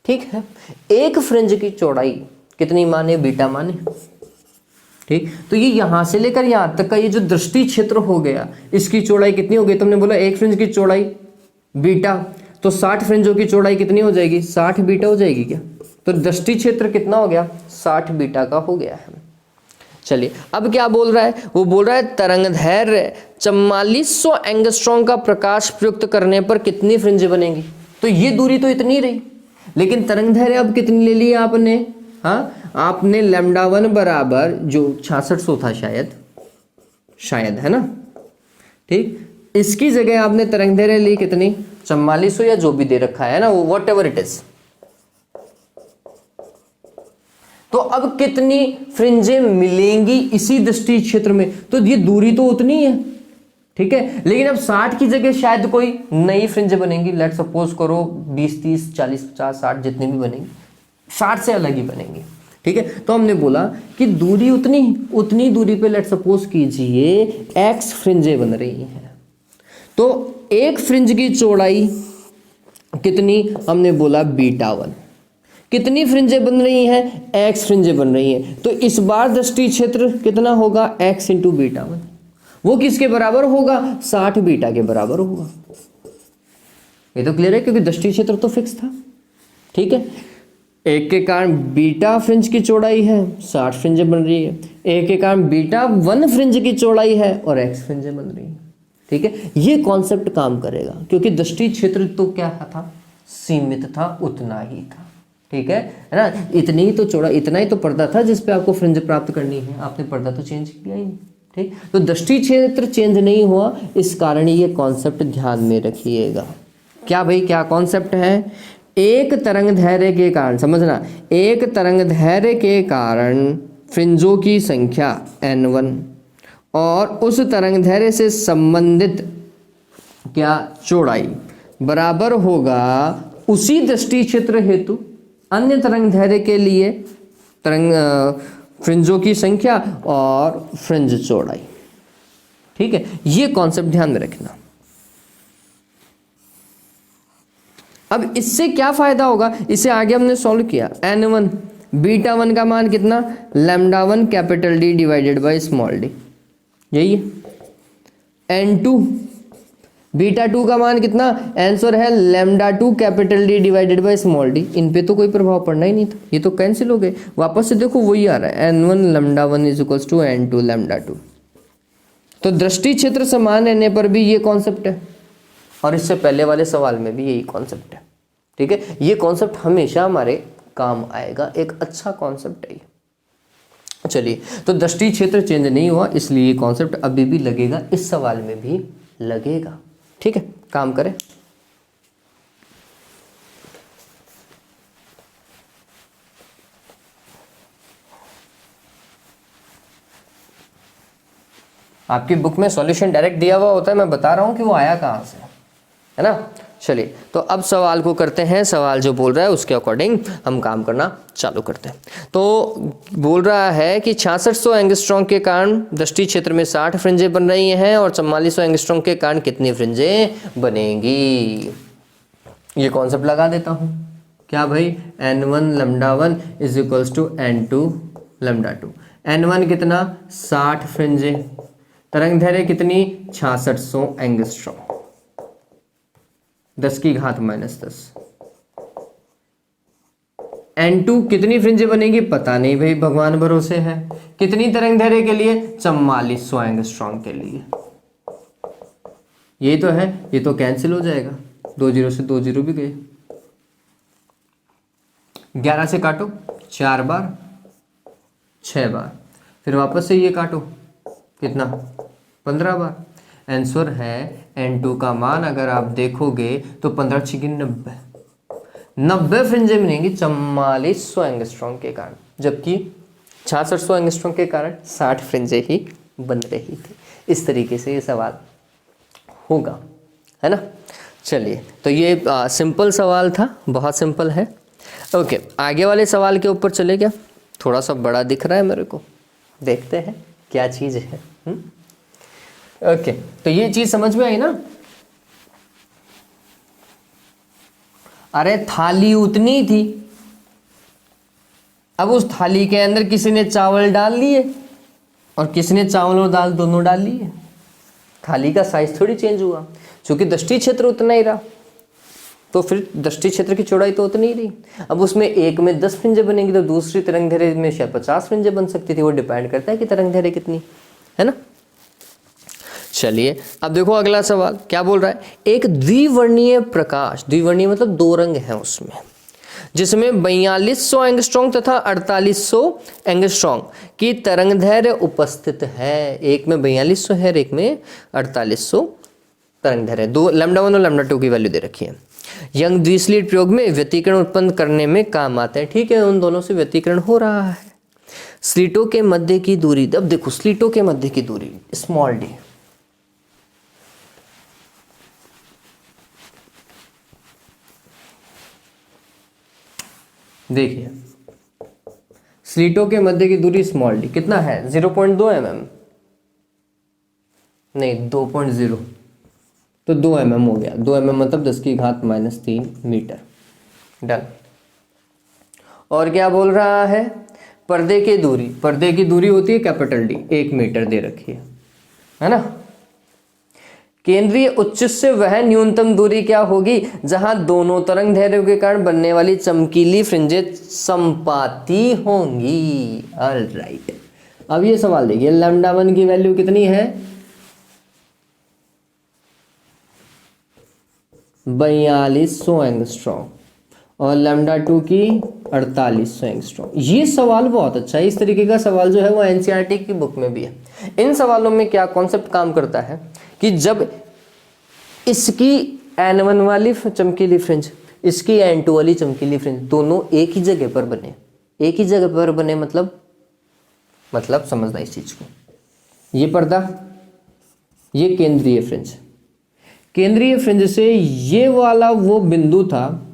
S1: ठीक है, एक फ्रिंज की चौड़ाई कितनी माने, बीटा माने। ठीक, तो ये यहाँ से लेकर यहाँ तक का ये जो दृष्टि क्षेत्र हो गया, इसकी चौड़ाई कितनी हो गई, तुमने बोला एक फ्रिंज की चौड़ाई बीटा, तो 60 फ्रिंजों की चौड़ाई कितनी हो जाएगी, 60 बीटा हो जाएगी क्या। तो दृष्टि क्षेत्र कितना हो गया, 60 बीटा का हो गया है। चलिए, अब क्या बोल रहा है, वो बोल रहा है तरंगदैर्घ्य 4400 एंगस्ट्रॉम का प्रकाश प्रयुक्त करने पर कितनी फ्रिंजें बनेंगी। तो ये दूरी तो इतनी रही, लेकिन तरंगदैर्घ्य अब कितनी ले ली आपने, हाँ, आपने λ1 बराबर जो 6600 था शायद है ना। ठीक, इसकी जगह आपने तरंगदैर्घ्य ली कितनी, 4400 या जो भी दे रखा है ना, वो वॉट एवर इट इज। तो अब कितनी फ्रिंजें मिलेंगी इसी दृष्टि क्षेत्र में, तो ये दूरी तो उतनी है। ठीक है। लेकिन अब 60 की जगह शायद कोई नई फ्रिंज बनेंगी, लेट सपोज करो 20, 30, 40, 50, 60 जितनी भी बनेंगी 60 से अलग ही बनेंगी, ठीक है। तो हमने बोला कि दूरी उतनी दूरी पे लेट सपोज कीजिए एक्स फ्रिंजें बन रही हैं, तो एक फ्रिंज की चौड़ाई कितनी, हमने बोला β1। कितनी फ्रिंजें बन रही हैं, एक्स फ्रिंजें बन रही हैं, तो इस बार दृष्टि क्षेत्र कितना होगा, x इंटू β1। वो किसके बराबर होगा, 60 बीटा के बराबर होगा। ये तो क्लियर है क्योंकि दृष्टि क्षेत्र तो फिक्स था, ठीक है। एक के कारण बीटा फ्रिंज की चौड़ाई है, 60 फ्रिंजें बन रही है। एक के कारण β1 फ्रिंज की चौड़ाई है और x फ्रिंजें बन रही है, ठीक है। ये कॉन्सेप्ट काम करेगा क्योंकि दृष्टि क्षेत्र तो क्या था, सीमित था, उतना ही था, ठीक है ना। इतनी ही तो चौड़ा, इतना ही तो पर्दा था जिस पे आपको फ्रिंज प्राप्त करनी है, आपने पर्दा तो चेंज किया ही नहीं, ठीक। तो दृष्टि क्षेत्र चेंज नहीं हुआ, इस कारण ये कॉन्सेप्ट ध्यान में रखिएगा। क्या भाई, क्या कॉन्सेप्ट है, एक तरंग धैर्य के कारण, समझना, एक तरंग धैर्य के कारण फ्रिंजों की संख्या n1 और उस तरंग धैर्य से संबंधित क्या चौड़ाई बराबर होगा उसी दृष्टि क्षेत्र हेतु अन्य तरंग धैर्य के लिए तरंग फ्रिंजों की संख्या और फ्रिंज चौड़ाई, ठीक है। ये कॉन्सेप्ट ध्यान में रखना। अब इससे क्या फायदा होगा, इसे आगे हमने सॉल्व किया, n1 β1 का मान कितना, λ1 capital D divided by small d, यही है। n2 β2 का मान कितना, आंसर है λ2 capital D divided by small d। इन पे तो कोई प्रभाव पड़ना ही नहीं था, ये तो कैंसिल हो गए। वापस से देखो वही आ रहा है, n1 λ1 is equals to n2 λ2। तो दृष्टि क्षेत्र समान रहने पर भी ये कॉन्सेप्ट है और इससे पहले वाले सवाल में भी यही कॉन्सेप्ट है, ठीक है। ये कॉन्सेप्ट हमेशा हमारे काम आएगा, एक अच्छा कॉन्सेप्ट है ये। चलिए, तो दृष्टि क्षेत्र चेंज नहीं हुआ, इसलिए ये कॉन्सेप्ट अभी भी लगेगा, इस सवाल में भी लगेगा, ठीक है। काम करें। आपकी बुक में सॉल्यूशन डायरेक्ट दिया हुआ होता है, मैं बता रहा हूं कि वो आया कहां से, है ना। चलिए, तो अब सवाल को करते हैं, सवाल जो बोल रहा है उसके अकॉर्डिंग हम काम करना चालू करते हैं। तो बोल रहा है कि 6600 एंगस्ट्रॉम के कारण दृष्टि क्षेत्र में 60 फ्रिंजें बन रही हैं और 4400 एंगस्ट्रॉम के कारण कितनी फ्रिंजें बनेंगी। ये कॉन्सेप्ट लगा देता हूं, क्या भाई, n1 λ1 is equals to n2 λ2। n1 कितना, 60 फ्रिंजें, तरंग दैर्घ्य कितनी, 6600 एंगस्ट्रॉम, 10 की घात -10। n2 कितनी फ्रिंजें बनेगी पता नहीं भाई, भगवान भरोसे है। कितनी तरंग दैर्घ्य के लिए, 4400 एंगस्ट्रॉम के लिए। यही तो है, ये तो कैंसिल हो जाएगा, 2 0 से 2 0 भी गए। 11 से काटो 4 बार, 6 बार, फिर वापस से ये काटो, कितना, 15 बार। आंसर है n2 का मान अगर आप देखोगे तो 15 6 90 फ्रिंजें बनेंगी 4400 एंगस्ट्रॉम के कारण, जबकि 6600 एंगस्ट्रॉम के कारण 60 फ्रिंजें ही बन रही थी। इस तरीके से ये सवाल होगा, है ना। चलिए, तो ये सिंपल सवाल था, बहुत सिंपल है। ओके, आगे वाले सवाल के ऊपर चले क्या, थोड़ा सा बड़ा दिख रहा है मेरे को, देखते हैं क्या चीज़ है। ओके, तो ये चीज़ समझ में आई ना। अरे थाली उतनी थी, अब उस थाली के अंदर किसी ने चावल डाल लिए और किसी ने चावल और दाल दोनों डाल लिए, थाली का साइज थोड़ी चेंज हुआ, क्योंकि दृष्टि क्षेत्र उतना ही रहा, तो फिर दृष्टि क्षेत्र की चौड़ाई तो उतनी ही रही। अब उसमें एक में 10 फ्रिंजें बनेंगी तो दूसरी तरंग दैर्घ्य में शायद 50 फ्रिंजें बन सकती थी, वो डिपेंड करता है कि तरंग दैर्घ्य कितनी है ना। चलिए, अब देखो अगला सवाल क्या बोल रहा है, एक द्विवर्णीय प्रकाश, द्विवर्णीय मतलब 2 रंग हैं उसमें, जिसमें 4200 एंगस्ट्रॉम तथा 4800 एंगस्ट्रॉम की तरंग दैर्घ्य उपस्थित है। एक में 4200 है और एक में 4800 तरंग दैर्घ्य, दो λ1 और λ2 की वैल्यू दे रखी है। यंग द्विस्लिट प्रयोग में व्यतिकरण उत्पन्न करने में काम आते हैं, ठीक है, उन दोनों से व्यतिकरण हो रहा है। स्लिटों के मध्य की दूरी, अब देखो स्लिटों के मध्य की दूरी स्मॉल d, देखिए स्लीटों के मध्य की दूरी स्मॉल डी कितना है 0.2 mm, नहीं 2.0, तो 2 mm हो गया। 2 mm मतलब 10⁻³ मीटर। डन। और क्या बोल रहा है, पर्दे की दूरी होती है कैपिटल डी, 1 मीटर दे रखी है ना। केंद्रीय उच्च से वह न्यूनतम दूरी क्या होगी जहां दोनों तरंग दैर्ध्यों के कारण बनने वाली चमकीली फ्रिंजें संपाती होंगी। ऑलराइट, अब ये सवाल देखिए, λ1 की वैल्यू कितनी है 4200 एंगस्ट्रॉम और λ2 की 4800 एंगस्ट्रॉम। ये सवाल बहुत अच्छा है। इस तरीके का सवाल जो है वो एनसीईआरटी की बुक में भी है। इन सवालों में क्या कॉन्सेप्ट काम करता है कि जब इसकी N1 वाली चमकीली फ्रिंज, इसकी N2 वाली चमकीली फ्रिंज दोनों एक ही जगह पर बने, मतलब समझना इस चीज को। ये पर्दा, ये केंद्रीय फ्रिंज से ये वाला वो बिंदु था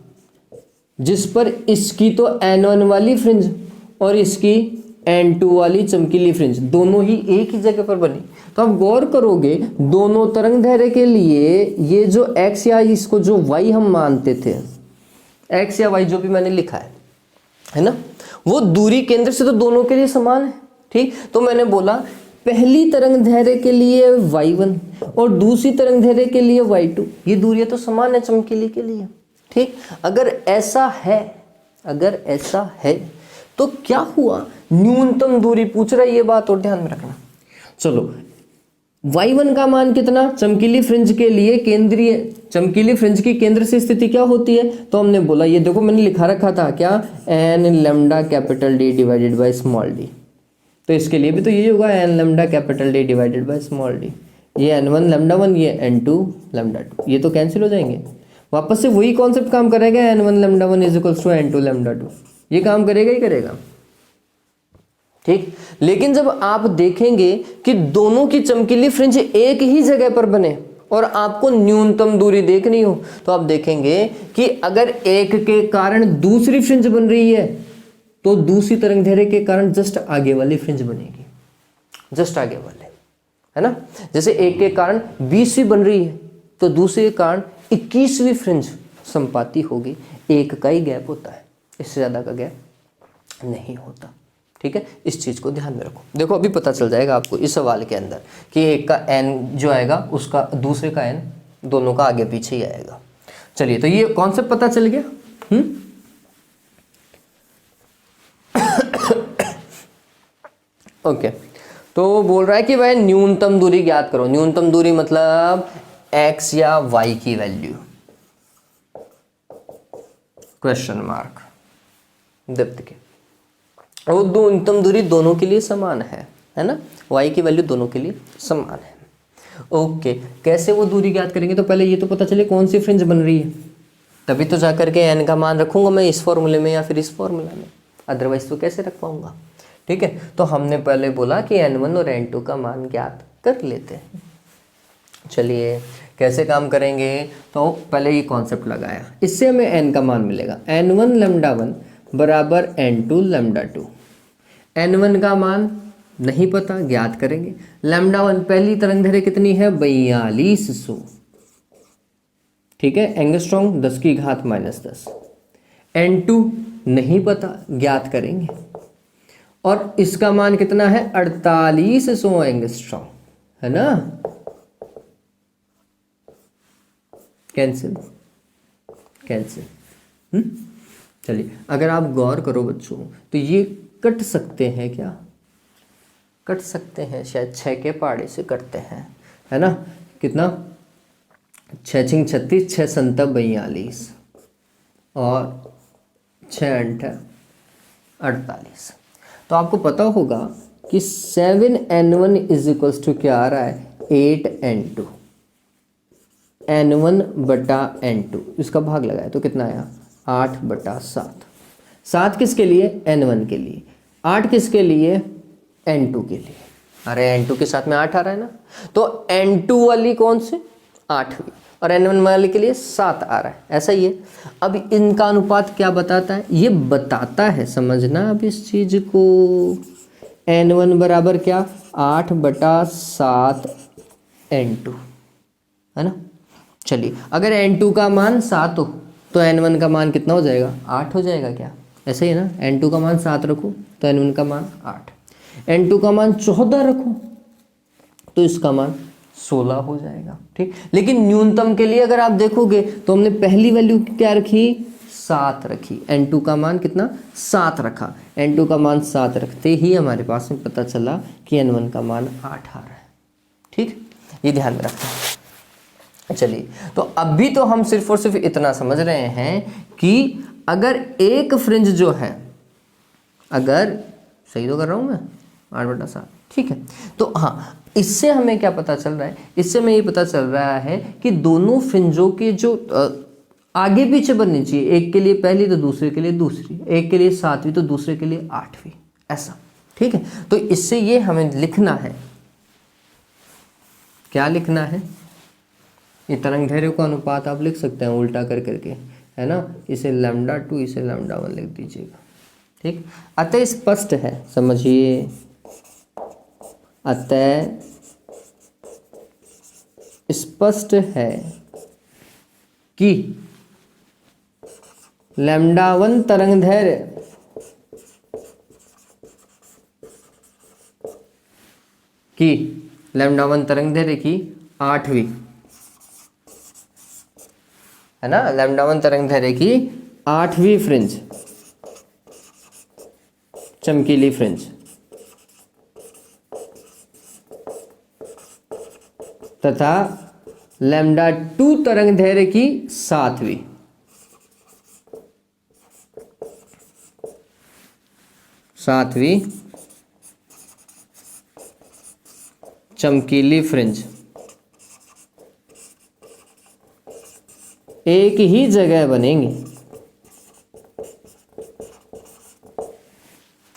S1: जिस पर इसकी तो N1 वाली फ्रिंज और इसकी N2 वाली चमकीली फ्रिंज दोनों ही एक ही जगह पर बनी। तो आप गौर करोगे दोनों तरंग दैर्ध्य के लिए ये जो x या इसको जो y हम मानते थे, x या y जो भी मैंने लिखा है ना, वो दूरी केंद्र से तो दोनों के लिए समान है। ठीक, तो मैंने बोला पहली तरंग दैर्ध्य के लिए y1 और दूसरी तरंग दैर्ध्य के लिए y2, ये दूरियां तो समान है चमकीली के लिए। ठीक, अगर ऐसा है तो क्या हुआ, न्यूनतम दूरी पूछ रहा है, ये बात और ध्यान में रखना। चलो y1 का मान कितना, चमकीली फ्रिंज के लिए चमकीली फ्रिंज की केंद्र से स्थिति क्या होती है, तो हमने बोला ये देखो मैंने लिखा रखा था क्या, n λD divided by small d। तो इसके लिए भी तो ये होगा n λD divided by small d। ये n1 λ1, ये n2 λ2, ये तो कैंसिल हो जाएंगे। वापस से वही कॉन्सेप्ट काम करेगा, n1 λ1 is equals to n2 λ2, ये काम करेगा ही करेगा। ठीक, लेकिन जब आप देखेंगे कि दोनों की चमकीली फ्रिंज एक ही जगह पर बने और आपको न्यूनतम दूरी देखनी हो, तो आप देखेंगे कि अगर एक के कारण दूसरी फ्रिंज बन रही है तो दूसरी तरंग दैर्ध्य के कारण जस्ट आगे वाली फ्रिंज बनेगी, जस्ट आगे वाले, है ना। जैसे एक के कारण 20वीं बन रही है तो दूसरे के कारण 21वीं फ्रिंज संपाती होगी। एक का ही गैप होता है, इससे ज्यादा का गैप नहीं होता। ठीक है, इस चीज को ध्यान में रखो। देखो अभी पता चल जाएगा आपको इस सवाल के अंदर कि एक का n जो आएगा उसका दूसरे का n दोनों का आगे पीछे ही आएगा। चलिए, तो ये कॉन्सेप्ट पता चल गया। ओके, तो बोल रहा है कि वह न्यूनतम दूरी ज्ञात करो। न्यूनतम दूरी मतलब x या y की वैल्यू, क्वेश्चन मार्क दीप्त के। और न्यूनतम दूरी दोनों के लिए समान है ना, y की वैल्यू दोनों के लिए समान है। ओके, कैसे वो दूरी ज्ञात करेंगे, तो पहले ये तो पता चले कौन सी फ्रिंज बन रही है, तभी तो जाकर के n का मान रखूंगा मैं इस फॉर्मूले में या फिर इस फॉर्मूला में, अदरवाइज तो कैसे रख पाऊंगा। ठीक है, तो हमने पहले बोला कि n1 और n2 का मान ज्ञात कर लेते हैं। चलिए कैसे काम करेंगे, तो पहले ये कॉन्सेप्ट लगाया, इससे हमें n का मान मिलेगा n1 λ1 बराबर n2 λ2। n1 का मान नहीं पता, ज्ञात करेंगे। λ1 पहली तरंग दैर्ध्य कितनी है 4200, ठीक है, एंगस्ट्रॉम 10⁻⁻10। n2 नहीं पता, ज्ञात करेंगे। और इसका मान कितना है 4800 एंगस्ट्रॉम, है ना। कैंसिल। चलिए, अगर आप गौर करो बच्चों तो ये कट सकते हैं, क्या कट सकते हैं, शायद 6 के पहाड़े से कटते हैं, है ना। कितना 6 6 36, 6 7 42 और 6 8 48। तो आपको पता होगा कि 7n1 इज इक्वल्स टू क्या आ रहा है 8n2, n1 बटा n2, इसका भाग लगाया तो कितना आया 8/7। 7 किसके लिए, n1 के लिए, 8 किसके लिए, n2 के लिए। अरे n2 के साथ में 8 आ रहा है ना, तो n2 वाली कौन सी 8वीं, और N1 वाले के लिए 7 आ रहा है, ऐसा ही है। अब इनका अनुपात क्या बताता है, ये बताता है, समझना अब इस चीज को। N1 बराबर क्या, 8/7 N2, है ना। चलिए अगर N2 का मान 7 हो तो N1 का मान कितना हो जाएगा, 8 हो जाएगा क्या, ऐसे ही ना। N2 का मान 7 रखो तो N1 का मान 8, N2 का मान 14 रखो तो इसका मान 16 हो जाएगा, ठीक। लेकिन न्यूनतम के लिए अगर आप देखोगे तो हमने पहली वैल्यू क्या रखी, 7 रखी। N2 का मान कितना, 7 रखा। N2 का मान 7 रखते ही हमारे पास में पता चला कि N1 का मान 8 आ रहा है, ठीक। ये ध्यान में रखना। चलिए तो अभी तो हम सिर्फ और सिर्फ इतना समझ रहे हैं कि अगर एक फ्रिंज जो है, अगर सही तो कर रहा हूं मैं, 8/7, ठीक है। तो हाँ, इससे हमें क्या पता चल रहा है, इससे हमें ये पता चल रहा है कि दोनों फ्रिंजों के जो आगे पीछे बननी चाहिए, एक के लिए पहली तो दूसरे के लिए दूसरी, एक के लिए 7वीं तो दूसरे के लिए 8वीं, ऐसा, ठीक है। तो इससे ये हमें लिखना है, क्या लिखना है, ये तरंग दैर्घ्य का अनुपात आप लिख सकते हैं उल्टा कर करके, है ना। इसे λ2 इसे λ1 लिख दीजिएगा, ठीक। अतः स्पष्ट है, समझिए, अतः स्पष्ट है कि λ1 तरंग दैर्घ्य की λ1 तरंग दैर्घ्य की 8वीं, है ना, λ1 तरंग दैर्घ्य की 8वीं फ्रिंज, चमकीली फ्रिंज, तथा λ2 तरंग दैर्घ्य की 7वीं, चमकीली फ्रिंज एक ही जगह बनेंगे,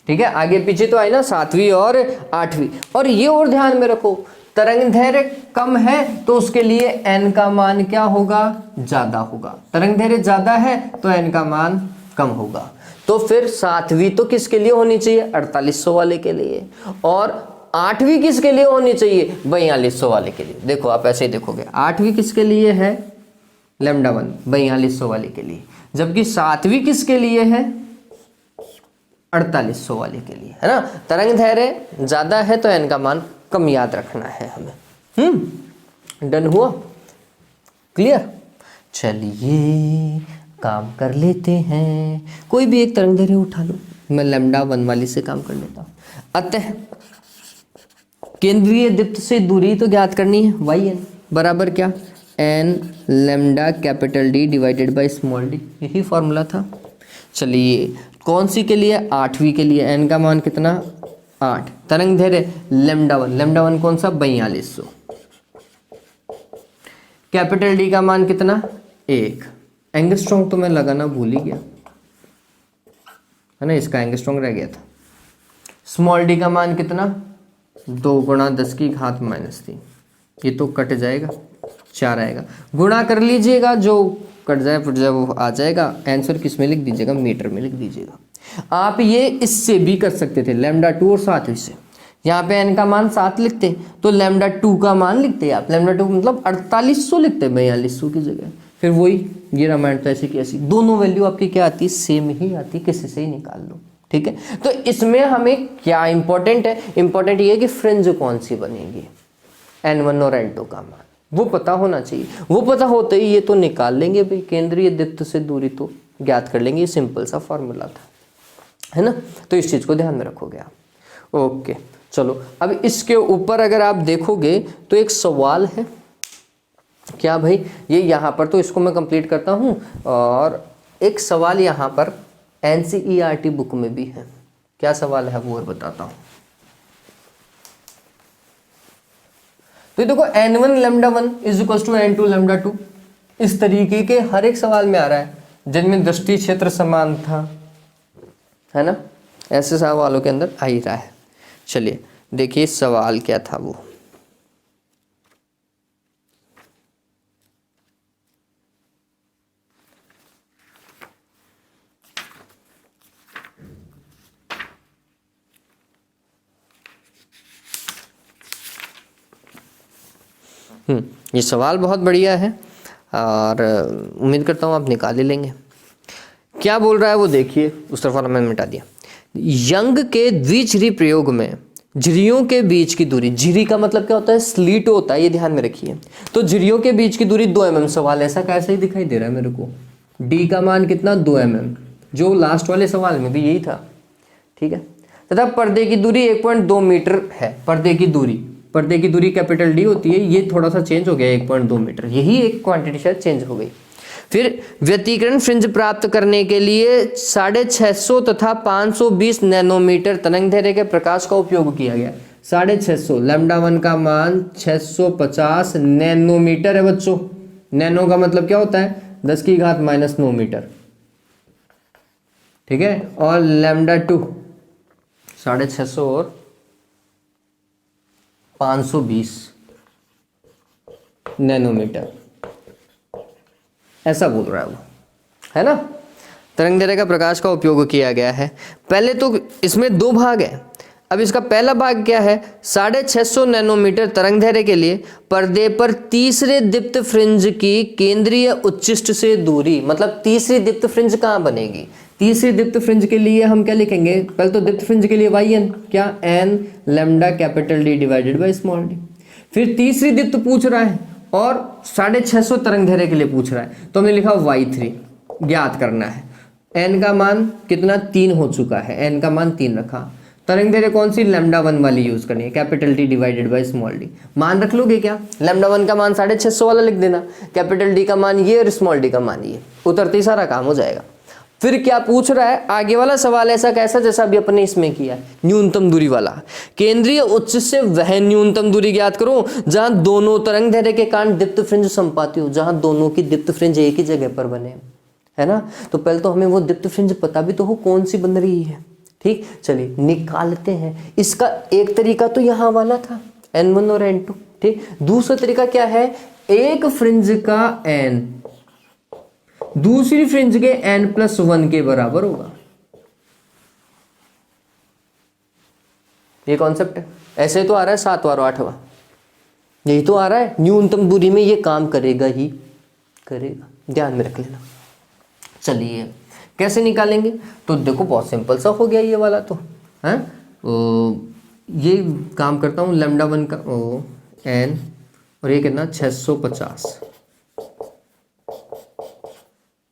S1: ठीक है। आगे पीछे तो आई ना 7वीं और 8वीं। और ये और ध्यान में रखो, तरंग दैर्घ्य कम है तो उसके लिए n का मान क्या होगा, ज्यादा होगा। तरंग दैर्घ्य ज्यादा है तो n का मान कम होगा। तो फिर 7वीं तो किसके लिए होनी चाहिए, 4800 वाले के लिए, और 8वीं किसके लिए होनी चाहिए, 4200 वाले के लिए। देखो आप ऐसे ही देखोगे, 8वीं किसके लिए है, λ1 4200 वाले के लिए, जबकि 7वीं किसके लिए है, 4800 वाले के लिए, है ना। तरंग दैर्घ्य ज्यादा है तो n का मान कम याद रखना है हमें। डन हुआ, क्लियर। चलिए काम कर लेते हैं, कोई भी एक तरंग दैर्घ्य उठा लो, मैं λ1 वाली से काम कर लेता हूं। अतः केंद्रीय दीप्त से दूरी तो ज्ञात करनी है, yn बराबर क्या, n λD divided by small d, यही फॉर्मूला था। चलिए कौन सी के लिए, 8वीं के लिए, n का मान कितना, 8, तरंग दैर्घ्य λ1 कौन सा, 4200, कैपिटल D का मान कितना, 1, एंगस्ट्रॉम तो मैं लगाना भूल ही गया, है ना, इसका एंगस्ट्रॉम रह गया था। स्मॉल d का मान कितना, 2 × 10⁻³ ये तो कट जाएगा, 4 आएगा, गुणा कर लीजिएगा, जो कट जाए फट जाए वो आ जाएगा। आंसर किस में लिख दीजिएगा, मीटर में लिख दीजिएगा। आप ये इससे भी कर सकते थे, λ2 और 7वीं से, यहाँ पे n का मान 7 लिखते तो λ2 का मान लिखते आप, λ2 मतलब 4800 लिखते 4200 की जगह, फिर वही ये रामायण तो ऐसे की ऐसी, दोनों वैल्यू आपकी क्या आती, सेम ही आती, किसी से ही निकाल लो, ठीक है। तो इसमें हमें क्या इंपॉर्टेंट है, इंपॉर्टेंट ये है कि फ्रिंज कौन सी बनेगी, n1 और n2 का मान वो पता होना चाहिए। वो पता होते ही ये तो निकाल लेंगे भाई, केंद्रीय दीप्त से दूरी तो ज्ञात कर लेंगे, ये सिंपल सा फॉर्मूला था, है ना। तो इस चीज को ध्यान में रखोगे आप। ओके चलो, अब इसके ऊपर अगर आप देखोगे तो एक सवाल है, क्या भाई, ये यहाँ पर तो इसको मैं कंप्लीट करता हूँ, और एक सवाल यहाँ पर NCERT बुक में भी है। क्या सवाल है वो और बताता हूँ। तो देखो n1 λ1 = n2 λ2, इस तरीके के हर एक सवाल में आ रहा है, जिनमें दृष्टि क्षेत्र समान था, है ना, ऐसे सवालों के अंदर आ ही रहा है। चलिए देखिए सवाल क्या था वो, ये सवाल बहुत बढ़िया है और उम्मीद करता हूँ आप निकाल ही लेंगे। क्या बोल रहा है वो देखिए, उस तरफ वाला मैंने मिटा दिया। यंग के द्विझिरी प्रयोग में झिरियों के बीच की दूरी, झिरी का मतलब क्या होता है, स्लीट होता है, ये ध्यान में रखिए। तो झिरियों के बीच की दूरी 2 mm। सवाल ऐसा कैसे ही दिखाई दे रहा है मेरे को। डी का मान कितना, 2 mm, जो लास्ट वाले सवाल में भी यही था, ठीक है। तथा पर्दे की दूरी 1.2 मीटर है। पर्दे की दूरी कैपिटल डी होती है, ये थोड़ा सा चेंज हो गया 1.2 मीटर, यही एक क्वांटिटी शायद चेंज हो गई। फिर व्यतिकरण फ्रिंज प्राप्त करने के लिए 650 तथा 520 नैनोमीटर तरंगदैर्घ्य के प्रकाश का उपयोग किया गया। 650 λ1 का मान 650 नैनोमीटर है बच्चों। नैनो का मतलब क्या होता है, 10 की घात -9 मीटर, ठीक है। और λ2 650 और 520 नैनोमीटर, ऐसा बोल रहा है वो, है ना। तरंगदैर्घ्य का प्रकाश का उपयोग किया गया है। पहले तो इसमें 2 भाग है। अब इसका पहला भाग क्या है, 650 नैनोमीटर तरंगदैर्घ्य के लिए पर्दे पर तीसरे दीप्त फ्रिंज की केंद्रीय उच्चिष्ट से दूरी, मतलब तीसरी दीप्त फ्रिंज कहाँ बनेगी। तीसरी दीप्त फ्रिंज के लिए हम क्या लिखेंगे, पहले तो दीप्त फ्रिंज के लिए yn, क्या n lambda capital D divided by small d। फिर तीसरी दीप्त पूछ रहा है और 650 तरंगदैर्घ्य के लिए पूछ रहा है, तो हमने लिखा y3 ज्ञात करना है। n का मान कितना, 3 हो चुका है, n का मान 3 रखा। तरंगदैर्घ्य कौन सी, λ1 वाली यूज करनी है, capital D divided by small d। मान रख लोगे क्या, λ1 का मान 650 वाला लिख देना, कैपिटल D का मान ये और स्मॉल d का मान ये, उतरते ही सारा काम हो जाएगा। फिर क्या पूछ रहा है, आगे वाला सवाल ऐसा कैसा जैसा अभी अपने इसमें किया है, न्यूनतम दूरी वाला। केंद्रीय उच्च से वह न्यूनतम दूरी ज्ञात करो जहां दोनों तरंगदैर्घ्य के कारण दीप्त फ्रिंज संपाती हो, जहां दोनों की दीप्त फ्रिंज एक ही जगह पर बने, है ना। तो पहले तो हमें वो दीप्त फ्रिंज पता भी तो हो कौन सी बन रही है, ठीक। चलिए निकालते हैं। इसका एक तरीका तो यहाँ वाला था, n1 और n2, ठीक। दूसरा तरीका क्या है, एक फ्रिंज का n दूसरी फ्रिंज के n+1 के बराबर होगा। ये कॉन्सेप्ट है, ऐसे तो आ रहा है 7वां और 8वां, यही तो आ रहा है। न्यूनतम दूरी में ये काम करेगा ही करेगा, ध्यान में रख लेना। चलिए कैसे निकालेंगे, तो देखो बहुत सिंपल सा हो गया ये वाला तो है। ये काम करता हूँ, λ1 का n और ये कितना 650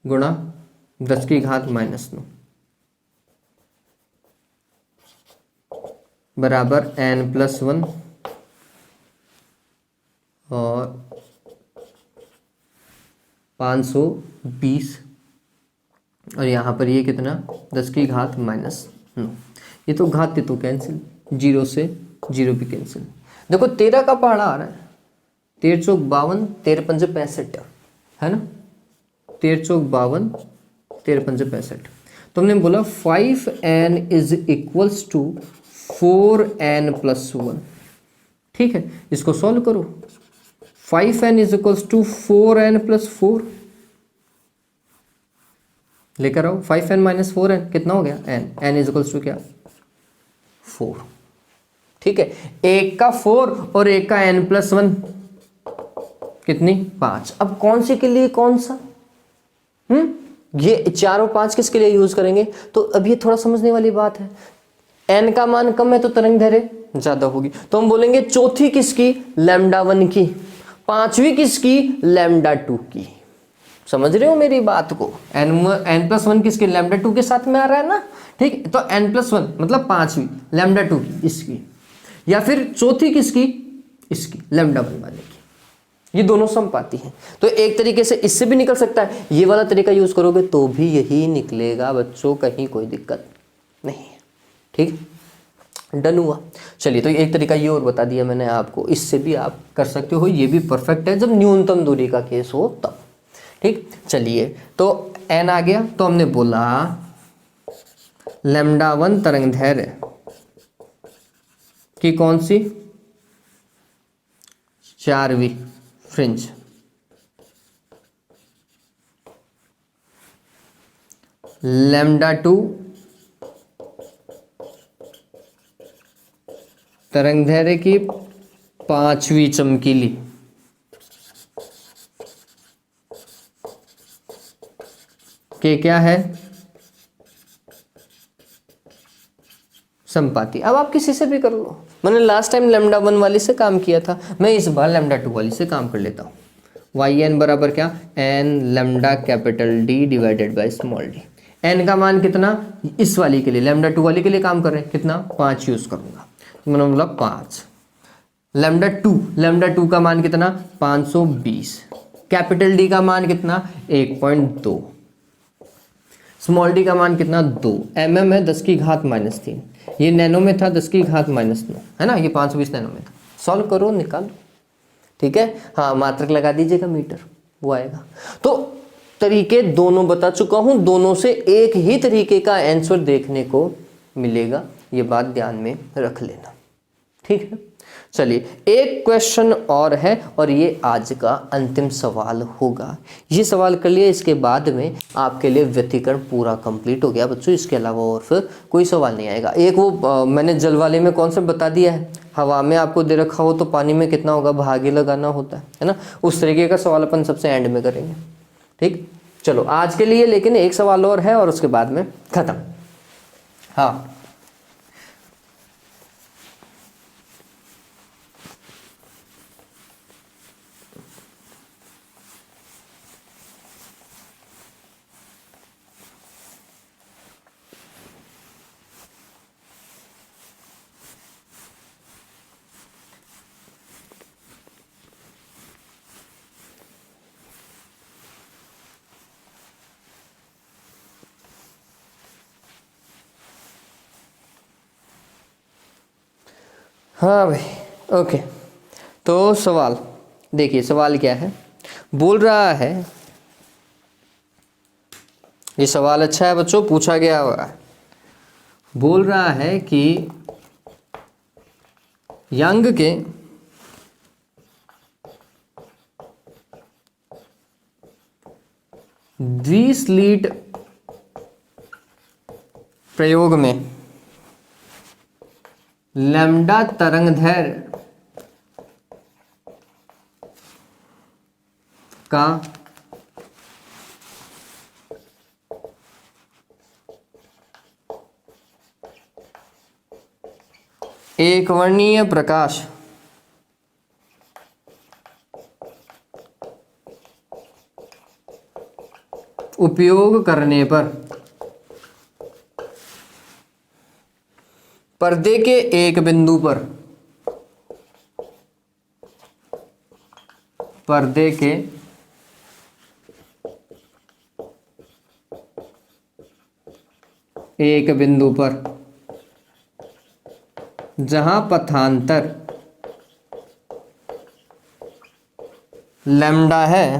S1: गुणा 10 की घात -9 बराबर n+1 और 520 और यहाँ पर ये कितना 10 की घात -9। ये तो घात तो कैंसिल, 0 से 0 भी कैंसिल। देखो 13 का पहाड़ा आ रहा है, 13 चौक 52, 13 पंजे 65, है ना। 13 चौक 52, 13 पंजे 65। तो हमने बोला 5n is equals to 4n+1, ठीक है। इसको सॉल्व करो, 5n is equals to 4n+4 लेकर आओ। 5n - 4n कितना हो गया, n इज इक्वल्स टू क्या 4, ठीक है। एक का 4 और एक का n+1 कितनी 5। अब कौन से के लिए कौन सा, ये 4 और 5 किसके लिए यूज करेंगे, तो अब ये थोड़ा समझने वाली बात है। n का मान कम है तो तरंगदैर्घ्य ज्यादा होगी, तो हम बोलेंगे चौथी किसकी, λ1 की, पांचवी किसकी, λ2 की। समझ रहे हो मेरी बात को, n+1 किसके, λ2 के साथ में आ रहा है ना, ठीक। तो n+1 मतलब पांचवी λ2 की इसकी, या फिर चौथी किसकी, इसकी λ1 वाले की। ये दोनों समपाती हैं, तो एक तरीके से इससे भी निकल सकता है, ये वाला तरीका यूज करोगे तो भी यही निकलेगा बच्चों, कहीं कोई दिक्कत नहीं है, ठीक। डन हुआ। चलिए तो एक तरीका ये और बता दिया मैंने आपको, इससे भी आप कर सकते हो, ये भी परफेक्ट है जब न्यूनतम दूरी का केस हो तब, ठीक। चलिए तो n आ गया, तो हमने बोला λ1 तरंगदैर्घ्य की कौन सी, 4वीं फ्रिंज, λ2 तरंगदैर्घ्य की 5वीं चमकीली, के क्या है, संपाती। अब आप किसी से भी कर लो, मैंने लास्ट टाइम लैम्डा 1 वाली से काम किया था, मैं इस बार लैम्डा 2 वाली से काम कर लेता हूँ। वाई एन बराबर क्या, N lambda capital D divided by small D. N का मान कितना, इस वाली के लिए लैम्डा 2 वाली के लिए काम कर रहे हैं, कितना 5 यूज करूंगा, मैंने बोला 5। लैम्डा 2 का मान कितना 520, कैपिटल डी का मान कितना 1.2, स्मॉल डी का मान कितना 2, mm है 10 की घात -3, ये नैनो में था 10 की घात -9 है ना, ये 520 नैनो में था। सॉल्व करो निकालो, ठीक है। हाँ मात्रक लगा दीजिएगा मीटर, वो आएगा। तो तरीके दोनों बता चुका हूं, दोनों से एक ही तरीके का आंसर देखने को मिलेगा, ये बात ध्यान में रख लेना, ठीक है। चलिए एक क्वेश्चन और है और ये आज का अंतिम सवाल होगा। ये सवाल कर लिए, इसके बाद में आपके लिए व्यतिकरण पूरा कंप्लीट हो गया बच्चों। इसके अलावा और फिर कोई सवाल नहीं आएगा। एक वो मैंने जल वाले में कॉन्सेप्ट बता दिया है, हवा में आपको दे रखा हो तो पानी में कितना होगा, भागे लगाना होता है ना। उस तरीके का सवाल अपन सबसे एंड में करेंगे, ठीक। चलो आज के लिए लेकिन एक सवाल और है और उसके बाद में खत्म। हाँ हाँ भाई, ओके। तो सवाल देखिए, सवाल क्या है, बोल रहा है, ये सवाल अच्छा है बच्चों, पूछा गया हुआ है। बोल रहा है कि यंग के द्विस्लिट प्रयोग में लैम्डा तरंगदैर्घ्य का एकवर्णीय प्रकाश उपयोग करने पर पर्दे के एक बिंदु पर, पर्दे के एक बिंदु पर जहां पथांतर लैम्डा है,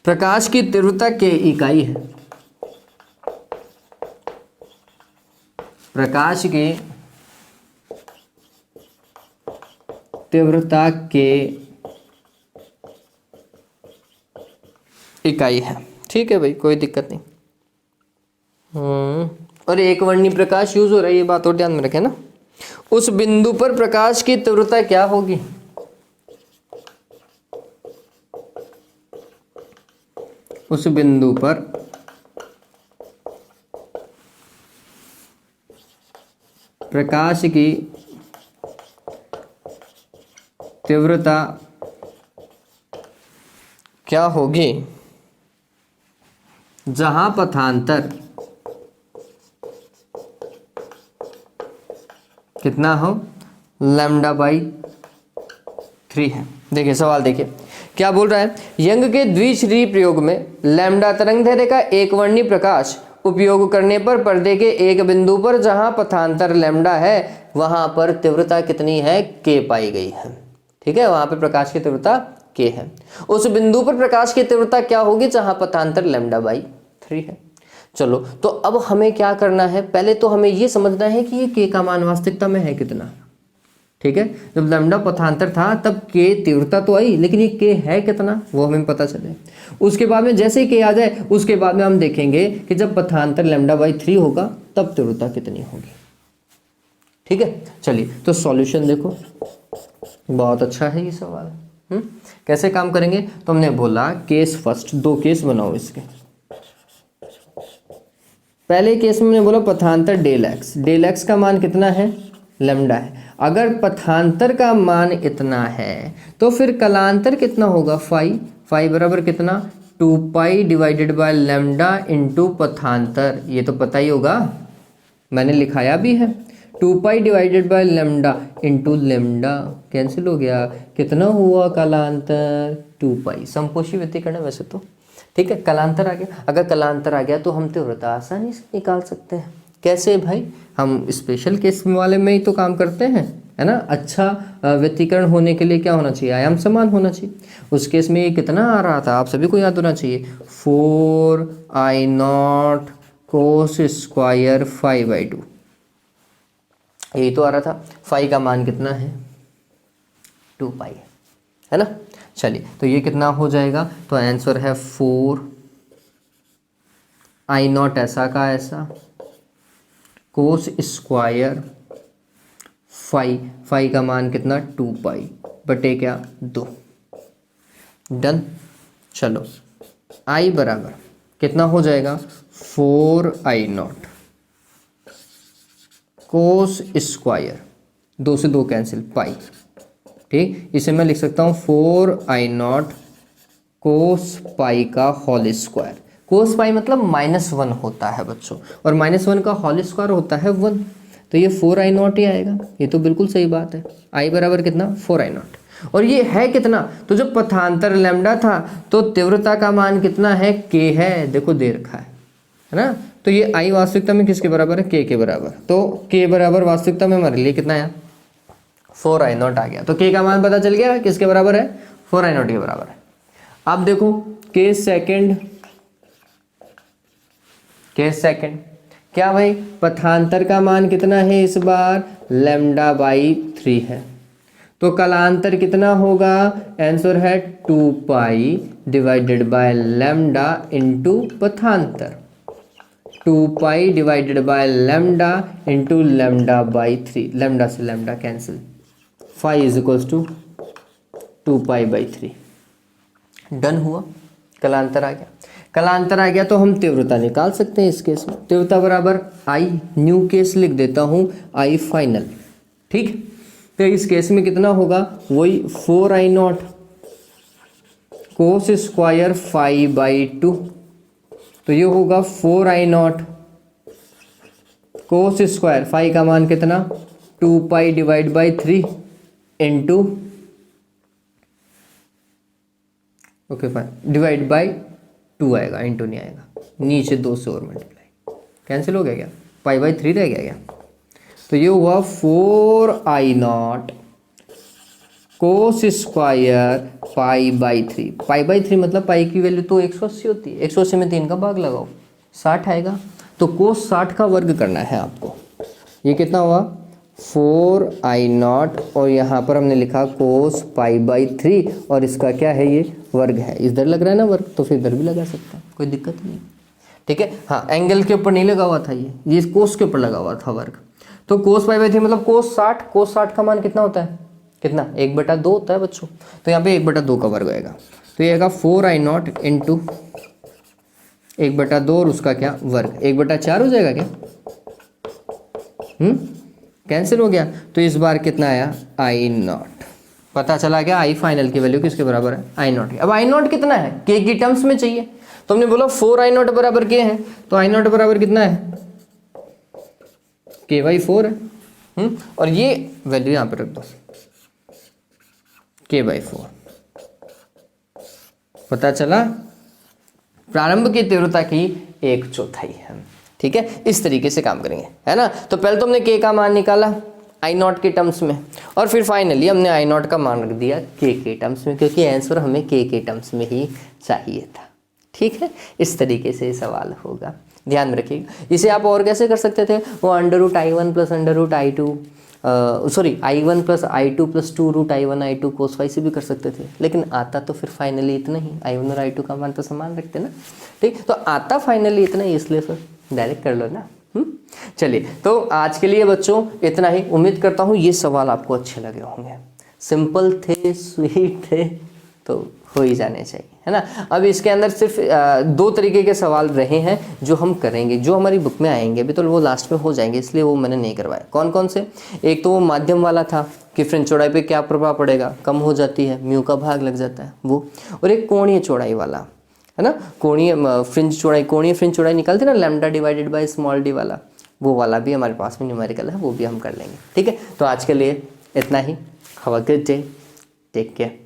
S1: प्रकाश की तीव्रता के इकाई है, प्रकाश की तीव्रता के इकाई है, ठीक है भाई, कोई दिक्कत नहीं। और एक वर्णी प्रकाश यूज हो रहा है, ये बात और ध्यान में रखें ना। उस बिंदु पर प्रकाश की तीव्रता क्या होगी, उस बिंदु पर प्रकाश की तीव्रता क्या होगी जहां पथांतर कितना हो, λ/3 है। देखिए सवाल देखिए क्या बोल रहा है, यंग के द्विश्री प्रयोग में लैम्डा तरंगदैर्घ्य का एकवर्णी प्रकाश उपयोग करने पर पर्दे के एक बिंदु पर जहां पथांतर लैम्डा है वहां पर तीव्रता कितनी है, के पाई गई है, ठीक है। वहां पर प्रकाश की तीव्रता के है। उस बिंदु पर प्रकाश की तीव्रता क्या होगी जहां पथांतर λ/3 है। चलो तो अब हमें क्या करना है, पहले तो हमें ये समझना है कि ये के का मान वास्तविकता में है कितना, ठीक है। जब लैम्डा पथांतर था तब के तीव्रता तो आई, लेकिन ये के है कितना वो हमें पता चले। उसके बाद में जैसे ही के आ जाए उसके बाद में हम देखेंगे कि जब पथांतर λ/3 होगा तब तीव्रता कितनी होगी, ठीक है। चलिए तो सॉल्यूशन देखो, बहुत अच्छा है ये सवाल। कैसे काम करेंगे, तो हमने बोला केस फर्स्ट, 2 केस बनाओ इसके, पहले केस में मैंने बोला पथांतर डेल एक्स का मान कितना है, लैम्डा है। अगर पथांतर का मान इतना है तो फिर कलांतर कितना होगा, फाई बराबर कितना, 2 pi divided by lambda into पथांतर। ये तो पता ही होगा, मैंने लिखाया भी है, 2 pi divided by lambda into lambda, cancel हो गया, कितना हुआ कलांतर, 2 पाई। समपोषी व्यतिकरण है वैसे तो, ठीक है। कलांतर आ गया, अगर कलांतर आ गया तो हम तीव्रता आसानी से निकाल सकते हैं। कैसे भाई, हम स्पेशल केस वाले में ही तो काम करते हैं, है ना। अच्छा व्यतिकरण होने के लिए क्या होना चाहिए, आयाम समान होना चाहिए। उस केस में ये कितना आ रहा था, आप सभी को याद होना चाहिए, 4I0 कोस स्क्वायर 5/2, यही तो आ रहा था। फाई का मान कितना है, 2 पाई, है ना। चलिए, तो ये कितना हो जाएगा, तो आंसर है 4I0 ऐसा का ऐसा कोस स्क्वायर फाई का मान कितना, 2 पाई बटे क्या, 2। डन। चलो, आई बराबर कितना हो जाएगा, 4I0 कोस स्क्वायर, 2 से 2 कैंसिल, पाई, ठीक। इसे मैं लिख सकता हूँ 4I0 कोस पाई का होल स्क्वायर। कोस पाई मतलब -1 होता है बच्चों, और -1 का होल स्क्वायर होता है 1, तो ये 4I0 ही आएगा। ये तो बिल्कुल सही बात है। आई बराबर कितना, 4I0, और ये है कितना, तो जो पथांतर लैम्डा था तो तीव्रता का मान कितना है, के है, देखो दे रखा है ना। तो ये आई वास्तविकता में किसके बराबर है, के बराबर। तो के बराबर वास्तविकता में हमारे लिए कितना आया, 4I0 आ गया। तो के का मान पता चल गया किसके बराबर है, 4I0 के बराबर है। अब देखो केस सेकंड, क्या भाई, पथांतर का मान कितना है इस बार, λ/3 है। तो कलांतर कितना होगा, आंसर है 2 pi divided by lambda into पथांतर, 2 pi divided by lambda into λ/3, lambda से lambda cancel, phi is equals to 2 पाई/3। डन हुआ, कलांतर आ गया। कलांतर आ गया तो हम तीव्रता निकाल सकते हैं इस केस में। तीव्रता बराबर आई, न्यू केस लिख देता हूँ, आई फाइनल, ठीक। तो इस केस में कितना होगा, वही 4I0 कोस स्क्वायर 5/2, तो ये होगा 4I0 कोस स्क्वायर, फाई का मान कितना, 2 pi divide by 3 into, okay fine, divide by 2 आएगा, इंटू नहीं आएगा, नीचे 2 से और मल्टीप्लाई, कैंसिल हो गया क्या, पाई/3 रह गया क्या। तो ये हुआ 4I0 कोस स्क्वायर पाई/3। पाई/3 मतलब पाई की वैल्यू तो 180 होती है, 180 में 3 का भाग लगाओ, 60 आएगा। तो कोस 60 का वर्ग करना है आपको। ये कितना हुआ, 4I0, और यहाँ पर हमने लिखा कोस पाई/3, और इसका क्या है, ये वर्ग है। इधर लग रहा है ना वर्ग, तो फिर इधर भी लगा सकते हैं, कोई दिक्कत नहीं, ठीक है। हाँ, एंगल के ऊपर नहीं लगा हुआ था, ये कोस के ऊपर लगा हुआ था वर्ग। तो कोस पाई/3 मतलब कोस 60, कोस 60 का मान कितना होता है, कितना, 1/2 होता है बच्चों। तो यहाँ पे 1/2 का वर्ग आएगा, तो ये आएगा 4I0 इंटू 1/2, और उसका क्या, वर्ग, 1/4 हो जाएगा क्या, कैंसिल हो गया। तो इस बार कितना आया, I0, पता चला गया आई फाइनल की वैल्यू किसके बराबर है, I0 की। अब I0 कितना है, के की टर्म्स में चाहिए, तो हमने बोला 4I0 बराबर के है, तो I0 बराबर कितना है, k/4 है, और ये वैल्यू यहाँ पर रख दो, k/4। पता चला, प्रारंभ की तीव्रता की 1/4 है, ठीक है। इस तरीके से काम करेंगे, है ना। तो पहले तो हमने k का मान निकाला I0 के टर्म्स में, और फिर फाइनली हमने I0 का मान रख दिया k के टर्म्स में, क्योंकि आंसर हमें k के टर्म्स में ही चाहिए था, ठीक है। इस तरीके से सवाल होगा, ध्यान में रखिएगा। इसे आप और कैसे कर सकते थे, वो √I1 + √I2, sorry I1 + I2 + 2√I1 I2 cos phi से भी कर सकते थे, लेकिन आता तो फिर फाइनली इतना ही, I1 और I2 का मान तो समान रखते ना, ठीक। तो आता फाइनली इतना ही, इसलिए फिर डायरेक्ट कर लो ना। चलिए, तो आज के लिए बच्चों इतना ही। उम्मीद करता हूँ ये सवाल आपको अच्छे लगे होंगे, सिंपल थे, स्वीट थे, तो हो ही जाने चाहिए, है ना। अब इसके अंदर सिर्फ 2 तरीके के सवाल रहे हैं जो हम करेंगे, जो हमारी बुक में आएंगे अभी, तो वो लास्ट में हो जाएंगे, इसलिए वो मैंने नहीं करवाया। कौन कौन से? एक तो वो माध्यम वाला था कि फ्रिंज चौड़ाई पे क्या प्रभाव पड़ेगा, कम हो जाती है, म्यू का भाग लग जाता है वो। और एक कोणीय चौड़ाई वाला, है ना, कोणीय फ्रिंज चौड़ाई, कोणीय फ्रिंज चौड़ाई निकालते ना, lambda divided by small D वाला, वो वाला भी हमारे पास में न्यूमेरिकल है, वो भी हम कर लेंगे। ठीक है, तो आज के लिए इतना ही। Have a good day, take care.